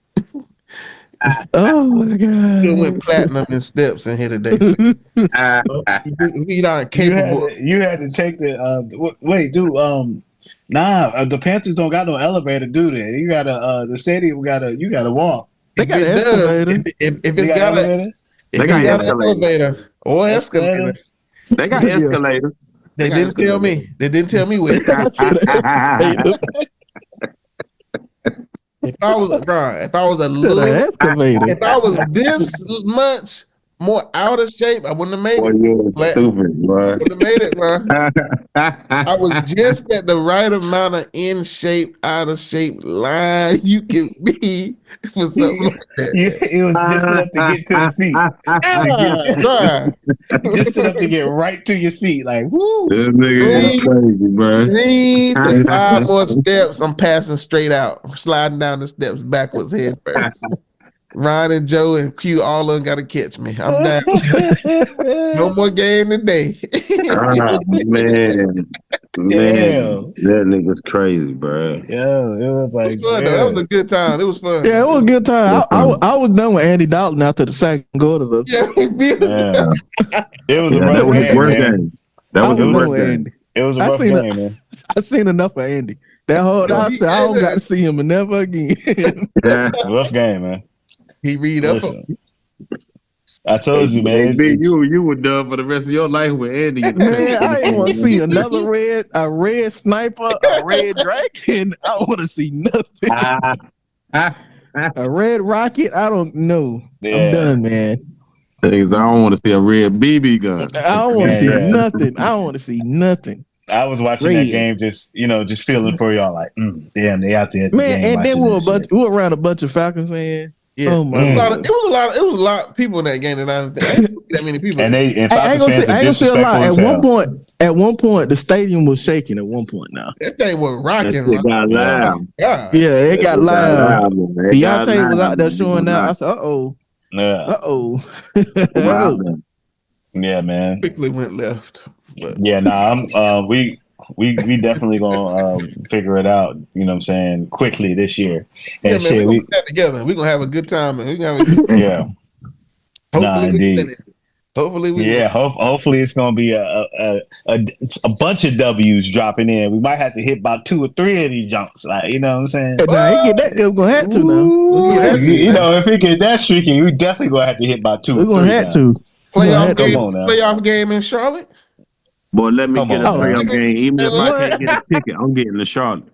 Oh my God! You went platinum in steps in here today. So we not capable. You had to take the wait, dude. The Panthers don't got no elevator, do they? You gotta the stadium. You gotta walk. They got an escalator. If it's got an elevator or escalator. They got escalator. They didn't tell me. They didn't tell me where. If I was this much more out of shape, I wouldn't have made it. You're stupid, bro. I wouldn't have made it, bro. I was just at the right amount of in shape, out of shape line you can be for something like that. It was just enough to get to the seat. Just enough to get right to your seat. Like, woo. This nigga is crazy, bro. 3 to 5 more steps, I'm passing straight out, sliding down the steps backwards head first. Ron and Joe and Q, all of them got to catch me. I'm down. No more game today. Man, that nigga's crazy, bro. Yeah, it was like it was fun, though. That was a good time. It was fun. Yeah, it was a good time. I was done with Andy Dalton after the second quarter, though. Yeah, it was a rough game. That was a rough game. It was a rough game, man. I seen enough of Andy. That whole I said I don't got to see him never again. Rough game, man. He read up. I told you, man. You were done for the rest of your life with Andy. Man, I ain't want to see another red sniper, a red dragon. I want to see nothing. A red rocket. I don't know. Yeah. I'm done, man. Things I don't want to see a red BB gun. I don't want to see nothing. I don't want to see nothing. I was watching that game, just feeling for y'all, like, damn, they out there. Man, and then we were around a bunch of Falcons fans. Yeah, Oh my it God. was a lot of people in that game that I didn't think that many people. And I ain't Falcons fans are gonna say a disrespectful lot. as hell. At one point, the stadium was shaking. At one point, now. That thing was That rocking. shit got Yeah. loud. God. Yeah, it got It got loud. loud, man. It got Deontay was loud, out there man. showing out. I said, "Uh Yeah. oh." Yeah, man. Quickly went left. But Yeah, nah, we definitely gonna figure it out, you know what I'm saying, quickly this year. yeah, And man, we're shit, gonna put that together. We're gonna have a good time, and we're gonna have a good yeah. Nah, hopefully we win indeed. it. Hopefully we win. Yeah, hopefully it's gonna be a bunch of W's dropping in. We might have to hit about 2 or 3 of these jumps, like, you know what I'm saying? Now he get that. We're gonna have to now. Ooh, We're gonna have to. you know, if we get that streaky, we definitely gonna have to hit about 2 We're or gonna 3 have now. to. Playoff game. Come on now. Playoff game in Charlotte. Boy, let me Come get a on, playoff man. game. Even if I What? can't get a ticket, I'm getting the Charlotte.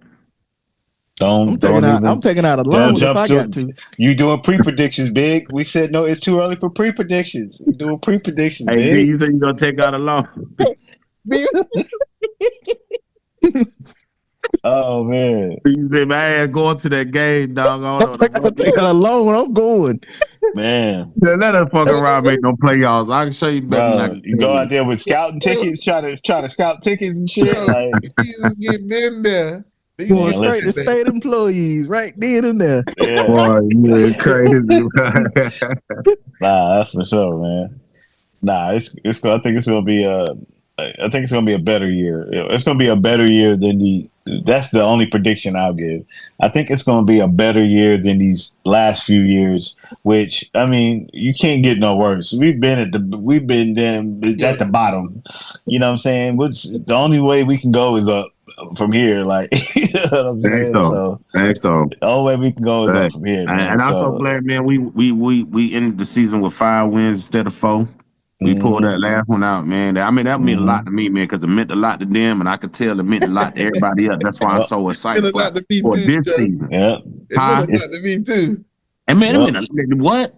I'm taking out a loan if I got to. You doing pre-predictions, Big. We said no, it's too early for pre-predictions. You doing pre-predictions, Hey, B, Big. you think you're gonna take out a loan? Oh man. You say, man, going to that game, dog. I'm taking a loan. I'm going. Man. Let us fuck around, make no playoffs. I can show you better than I Bro, can you go out there with scouting tickets, try to scout tickets and shit. Like, He's getting in there. Going Man, straight to listen. state employees right then and there. yeah. Boy, you're crazy. Nah, that's for sure, man. Nah, it's I think it's gonna be a better year. It's gonna be a better year than that's the only prediction I'll give. I think it's gonna be a better year than these last few years, which, I mean, you can't get no worse. We've been at the bottom. You know what I'm saying? The only way we can go is up from here, like, you know what I'm saying? So the only way we can go is up from here, man. And I'm so glad, man. We ended the season with 5 wins instead of 4. We pulled that last one out, man. I mean, that meant a lot to me, man, because it meant a lot to them, and I could tell it meant a lot to everybody else. That's why I'm so excited for this season. Yeah, it meant a lot to me too. And man, it meant what?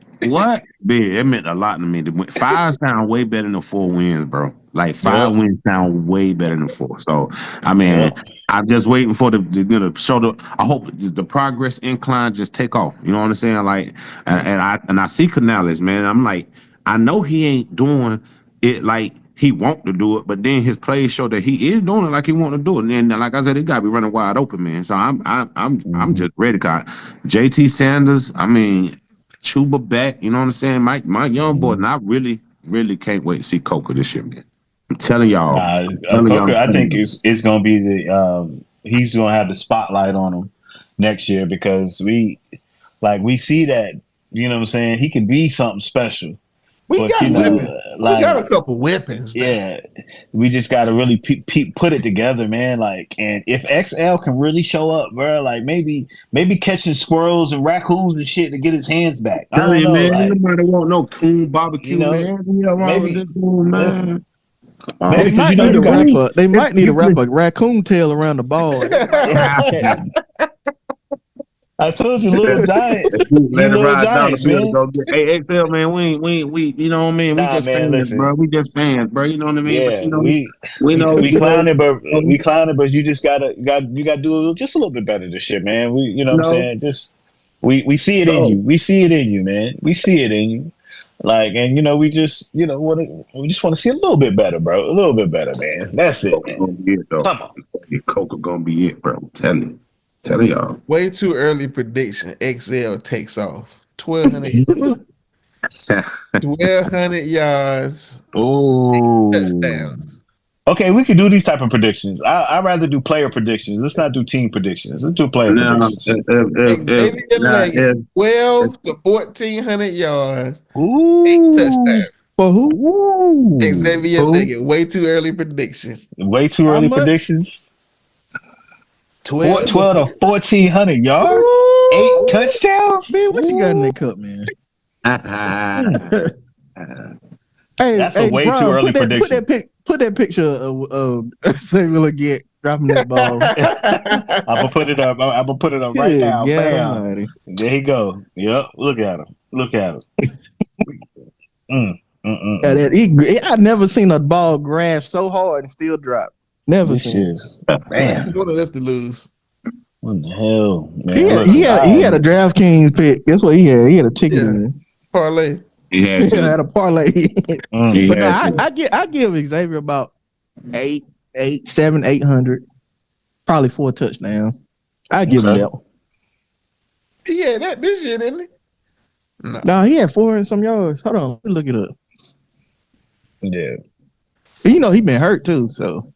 Big. It meant a lot to me. 5 sound way better than 4 wins, bro. Like 5 wins sound way better than 4. So I mean, I'm just waiting for the show. I hope the progress incline just take off. You know what I'm saying? Like, and I see Canales, man. I'm like, I know he ain't doing it like he want to do it, but then his plays show that he is doing it like he want to do it. And then, like I said, it got to be running wide open, man. So I'm just ready. JT Sanders, I mean, Chuba back. You know what I'm saying? My young boy, and I really can't wait to see Coca this year, man. I'm telling y'all. Coca, I think it's gonna be he's gonna have the spotlight on him next year, because we see that, you know what I'm saying, he could be something special. We got weapons. We got a couple weapons. Yeah, we just got to really put it together, man. Like, and if XL can really show up, bro, like maybe catching squirrels and raccoons and shit to get his hands back. I don't know, man. like, Nobody want no coon barbecue, man. Maybe. Man. They might need a rapper raccoon tail around the ball. I told you, Little Giants. Little Giants, man. Hey, XL, man, we, you know what I mean? We just fans, listen. Bro. We just fans, bro. You know what I mean? Yeah, but, you know, we clowning, but you just gotta do just a little bit better this shit, man. You know what I'm saying? Just we see it in you. We see it in you, man. We see it in you. Like, and we just want to see a little bit better, bro. A little bit better, man. That's it, man. Come on, Coca gonna be it, bro. I'm telling you. Tell y'all. Way too early prediction. XL takes off. 1,200 1,200 yards. Oh, touchdowns. Okay, we could do these type of predictions. I'd rather do player predictions. Let's not do team predictions. Let's do player predictions. Xavier Leggett, 12 to 1,400 yards. 8 touchdowns. For who? Xavier Leggett. Way too early prediction. Way too early predictions. 12 to 1,400 yards, 8 touchdowns. Man, what you got in that cup, man? That's a way too early prediction. Put that picture of Xavier Leggett dropping that ball. I'm gonna put it up. I'm gonna put it up right now. Bam. There he go. Yep. Look at him. I never seen a ball grasp so hard and still drop. Never seen. Bam. One of us to lose. What the hell, man? He had, Listen, he had a DraftKings pick. That's what he had. He had a ticket in. Parlay. He had He to. had a parlay. He But no, had to. I give Xavier about 800, probably 4 touchdowns. I give him that one. He had that this year, didn't he? No, he had 4 and some yards. Hold on, let me look it up. Yeah. You know he been hurt too, so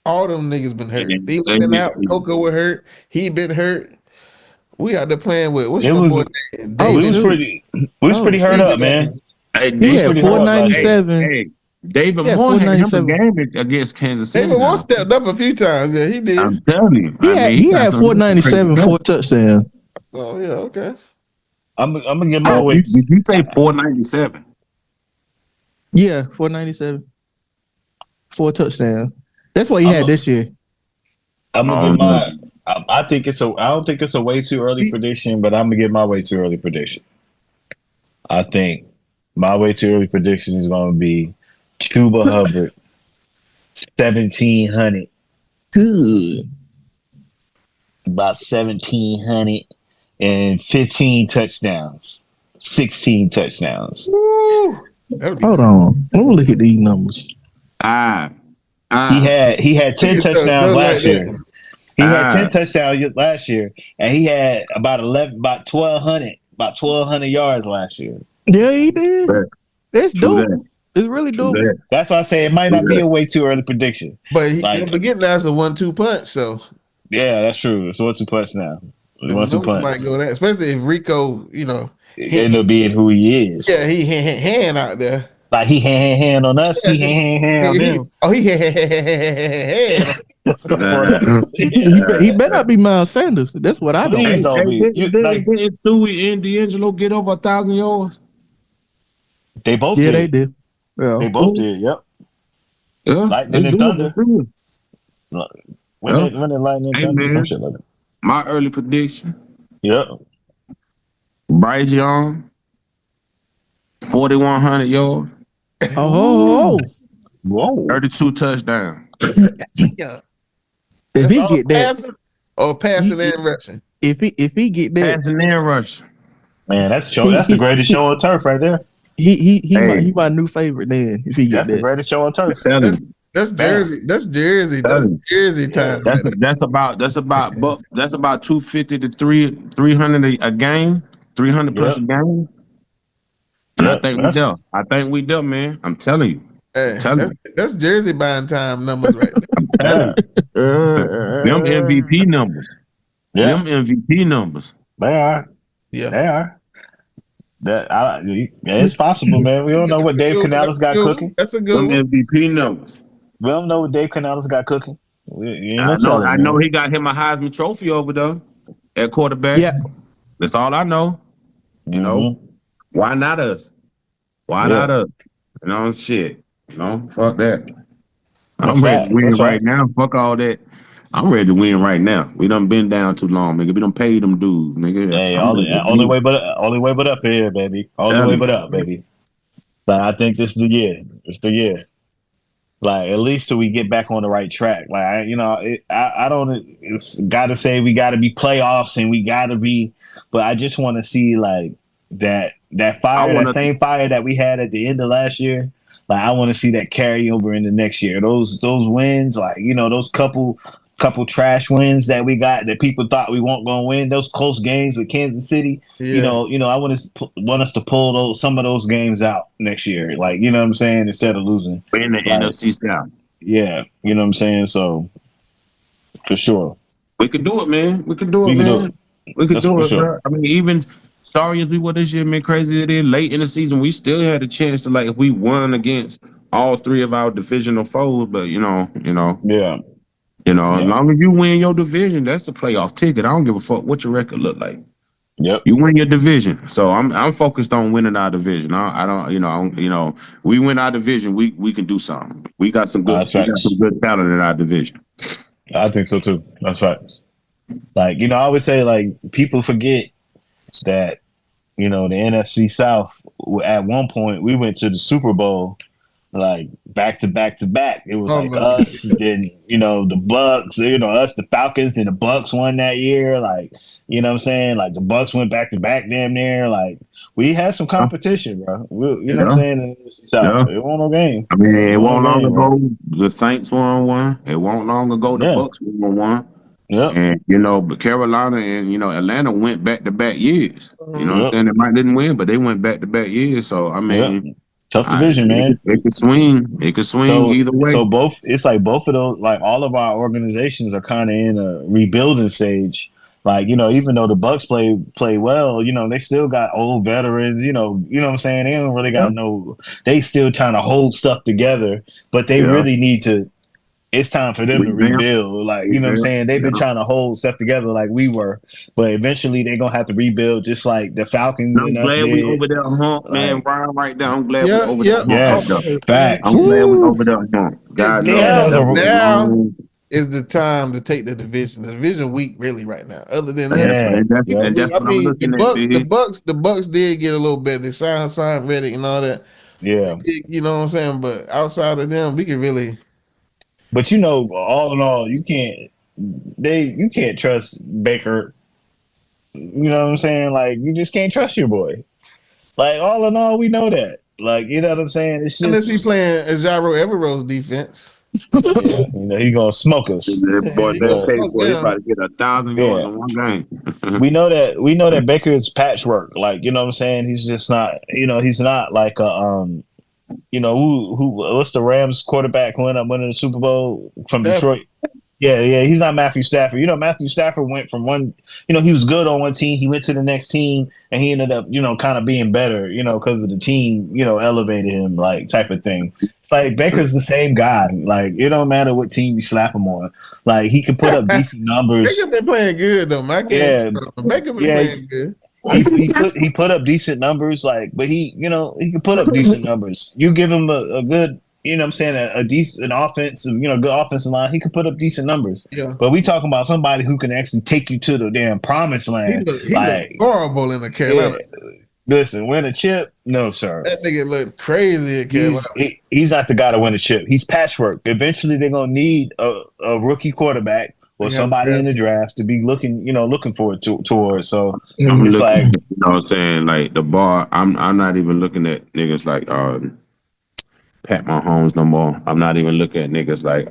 All them niggas been hurt. Yeah. Thielen been out. Coco was hurt. He been hurt. We out there playing with what's It my was. boy name? We was shoot. pretty. We was pretty hurt up, man. Hey, he had 497. Hey, David Yeah, Moore had him a 497. game against Kansas City. David Moore now. stepped up a few times. Yeah, he did. I'm telling you. He had 497, 4 touchdowns. Oh yeah, okay. I'm gonna get my way. Did you say 497? Yeah, 497, 4 touchdowns. That's what he had this year. I'm gonna get my. I think it's a. I don't think it's a way too early prediction, but I'm gonna get my way too early prediction. I think my way too early prediction is gonna be Chuba Hubbard, 1,700. Good. About 1,700 and 15 touchdowns, 16 touchdowns. Woo. Hold on, let me look at these numbers. He had 10 touchdowns last year. He had 10 touchdowns last year, and he had about 1,200 yards last year. Yeah, he did. That's dope. It's really dope. That's why I say it might not be a way too early prediction. But don't forget now it's a 1-2 punch. So yeah, that's true. It's 1-2 punch now. 1-2 punch might go there, especially if Rico, he end up being who he is. Yeah, he hand out there. Like he hand on us, he hand on them. He hand. He better not be Miles Sanders. That's what I don't. Please don't be. Did Stewie and D'Angelo get over 1,000 yards? They both Yeah, did. they did. Yeah. They both did. Yep. Yeah, Lightning and Thunder. When did Lightning and Thunder? Some shit like that. My early prediction. Yep. Bryce Young, 4,100 yards. Oh. Whoa. 32 touchdowns. Yeah. If he get that, passing and rushing. if he get that, Passing and rushing. Man, that's the greatest show on turf right there. He my new favorite then. If he get That's that, the greatest show on turf. That's Jersey. That's Jersey. That's Jersey time. That's about 250 to 300 a game, 300 plus a game. And I think we done, man. I'm telling you. Hey, that's Jersey buying time numbers right there. I'm telling you. Them MVP numbers. Yeah. Them MVP numbers. They are. Yeah. They are. It's possible, man. We don't know what Dave Canales got cooking. That's a good Them MVP numbers. We don't know what Dave Canales got cooking. I know he got him a Heisman Trophy over there at quarterback. Yeah. That's all I know. You know, why not us? Why not us? You know, shit. No, fuck that. I'm ready to win right now. Fuck all that. I'm ready to win right now. We done been down too long, nigga. We done paid them dudes, nigga. Hey, only way but up here, baby. Only way but up, baby. But I think this is the year. It's the year. Like, at least till we get back on the right track. Like, I don't. It's got to say we got to be playoffs and we got to be. But I just want to see like that fire, that same fire that we had at the end of last year. Like, I want to see that carry over into next year. Those wins, like, those couple trash wins that we got that people thought we weren't going to win. Those close games with Kansas City. Yeah. I want us to pull some of those games out next year. Like, you know what I'm saying? Instead of losing in the NFC South. Yeah, you know what I'm saying. So for sure, we could do it, man. We could do it, man. We could do it. Sure. I mean, even sorry as we were this year, man, crazy it is. Late in the season, we still had a chance to, like, if we won against all three of our divisional foes. But yeah. As long as you win your division, that's a playoff ticket. I don't give a fuck what your record look like. Yep. You win your division. So I'm focused on winning our division. I don't, we win our division, we can do something. We got some good talent in our division. I think so too. That's right. Like, I always say, like, people forget that, the NFC South, at one point we went to the Super Bowl like back to back to back. It was Oh, like my us, then the Bucks, us, the Falcons, then the Bucks won that year. Like, you know what I'm saying? Like the Bucks went back to back damn near. Like we had some competition, bro. You know what I'm saying? In the South. Yeah. It wasn't no game. I mean, it One won't long game, bro. ago the Saints won one. It won't long ago the Yeah. Bucks won one. Yep. And but Carolina and Atlanta went back to back years. You know what I'm Yep. saying? They might didn't win, but they went back to back years. So I Yep. mean, Tough division, man. it could swing. It could swing So, either way. so it's like both of those, like all of our organizations are kind of in a rebuilding stage. Like, even though the Bucks play well, they still got old veterans, what I'm saying? They don't really got they still trying to hold stuff together, but they really need to, it's time for them to rebuild. Like, you know what I'm saying? They've been trying to hold stuff together like we were, but eventually they're going to have to rebuild just like the Falcons I'm and us glad we did. over there, hump, man. Like, Ryan, right there. I'm glad we over there. Yes, facts. I'm glad we over there, hump. God knows that was now is the time to take the division. The division weak, really, right now. Other than that, that's what I'm looking at. The Bucks did get a little better. They signed Reddick and all that. Yeah, you know what I'm saying. But outside of them, we can really. But all in all, you can't trust Baker. You know what I'm saying? Like you just can't trust your boy. Like all in all, we know that. Like you know what I'm saying? It's just unless he playing Evero's defense. Yeah, he gonna smoke us. Boy, that pay for he about to get 1,000 yards in one game. we know that Baker is patchwork. Like, you know what I'm saying? He's just not, he's not like a what's the Rams quarterback who ended up winning the Super Bowl from Detroit? Yeah, he's not Matthew Stafford. Matthew Stafford went from one, he was good on one team, he went to the next team, and he ended up, kind of being better, because of the team, elevated him, like type of thing. It's like Baker's the same guy. Like it don't matter what team you slap him on. Like he can put up decent numbers. Baker been playing good though, man. Baker been playing good. He put up decent numbers, but he can put up decent numbers. You give him a good, you know what I'm saying, a decent offensive, good offensive line, he could put up decent numbers. Yeah. But we talking about somebody who can actually take you to the damn promised land. He look horrible in the Carolina. Yeah. Listen, win a chip? No, sir. That nigga look crazy at Carolina. He's not the guy to win a chip. He's patchwork. Eventually they're gonna need a rookie quarterback or somebody in the draft to be looking forward towards. So it's like, you know what I'm saying, like the bar. I'm not even looking at niggas like Pat Mahomes no more. I'm not even looking at niggas like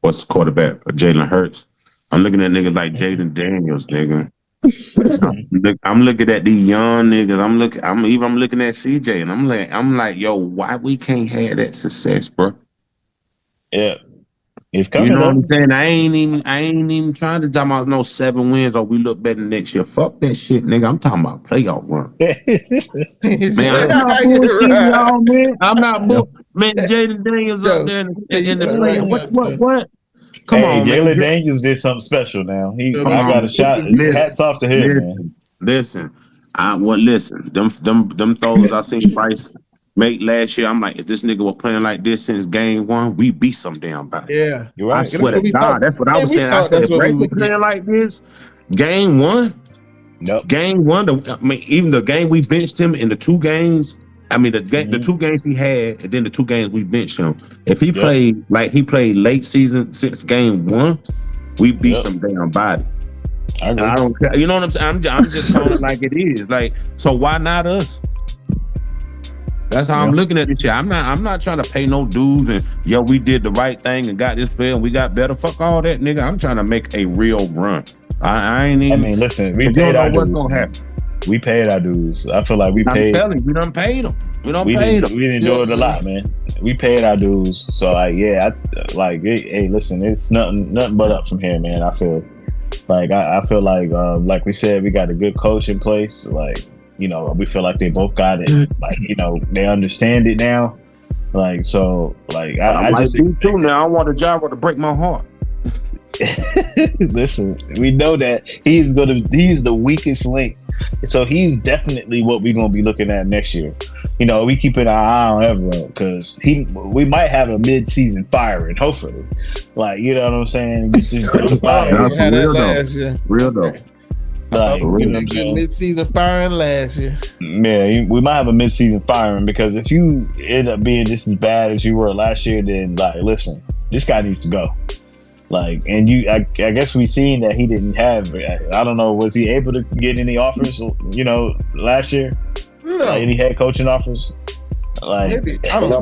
what's the quarterback, Jalen Hurts. I'm looking at niggas like Jaden Daniels, nigga. I'm looking at these young niggas. I'm looking at CJ, and I'm like, yo, why we can't have that success, bro? Yeah, it's coming. You know what I'm saying? I ain't even trying to talk about no 7 wins or we look better next year. Fuck that shit, nigga. I'm talking about playoff run. Man, I'm not man. Jaden Daniels up there in the play. What? Come on, Jalen Daniels did something special. Now I got a shot. Hats off to him, man. Listen, them throws I seen Bryce make last year. I'm like, if this nigga was playing like this since game 1, we beat some damn body. Yeah, you're right. I swear to God, that's what I was saying. If Bryce was playing like this, game 1. Nope. Game 1. Even the game we benched him in the 2 games. I mean, the 2 games he had, and then the 2 games we benched him. If he played like he played late season since game 1, we beat some damn body. I don't care. You know what I'm saying? I'm just calling it like it is. Like, so why not us? That's how I'm looking at this shit. I'm not trying to pay no dues and we did the right thing and got this player and we got better. Fuck all that, nigga. I'm trying to make a real run. I ain't even. I mean, listen, we paid our dues. What's gonna happen? We paid our dues. I feel like we paid. I'm telling you, we done paid them. We didn't do it a lot, man. We paid our dues. So hey, listen, it's nothing but up from here, man. I feel like like we said, we got a good coach in place. Like, we feel like they both got it. Like, they understand it now. Like, so, like, I just do too now. I want a job to break my heart. Listen, we know that he's the weakest link. So he's definitely what we're gonna be looking at next year. We keeping our eye on Evero because we might have a mid-season firing, hopefully. Like, you know what I'm saying? Get this real though. Like, you know, good mid-season firing last year. Man, we might have a mid-season firing because if you end up being just as bad as you were last year, then like, listen, this guy needs to go. Like, and I guess we seen that he didn't have. I don't know, was he able to get any offers? You know, last year, No. like, any head coaching offers? Like, maybe. I don't know.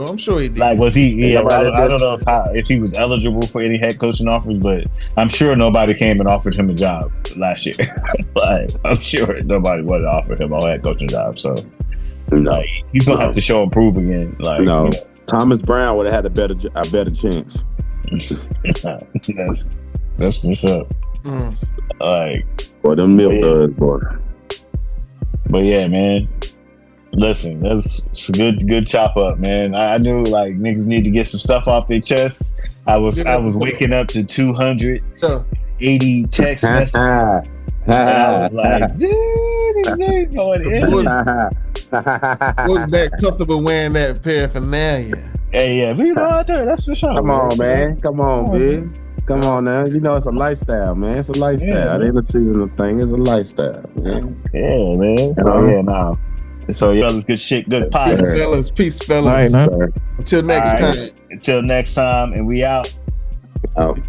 I'm sure he did. Like, was he? Yeah, I don't know if he was eligible for any head coaching offers, but I'm sure nobody came and offered him a job last year. Like, I'm sure nobody would have offered him a head coaching job. So, like, he's gonna have to show and prove again. Like, you know. Thomas Brown would have had a better chance. That's what's up. Like, boy, them milk duds, boy. But yeah, man. Listen, that's good chop up, man. I knew like niggas need to get some stuff off their chest. I was waking up to 280 text messages. And I was like, dude, this ain't going in. Was that comfortable wearing that paraphernalia? Hey, yeah, but you know, that's for sure. Come on, man. Come on, big. Come on now. You know it's a lifestyle, man. It's a lifestyle. Yeah, it ain't a seasonal thing. It's a lifestyle, man. Yeah, man. So yeah, now. So yeah, fellas, good shit, good pie. Peace, fellas. All right, Until next time. Until next time, and we out. Out.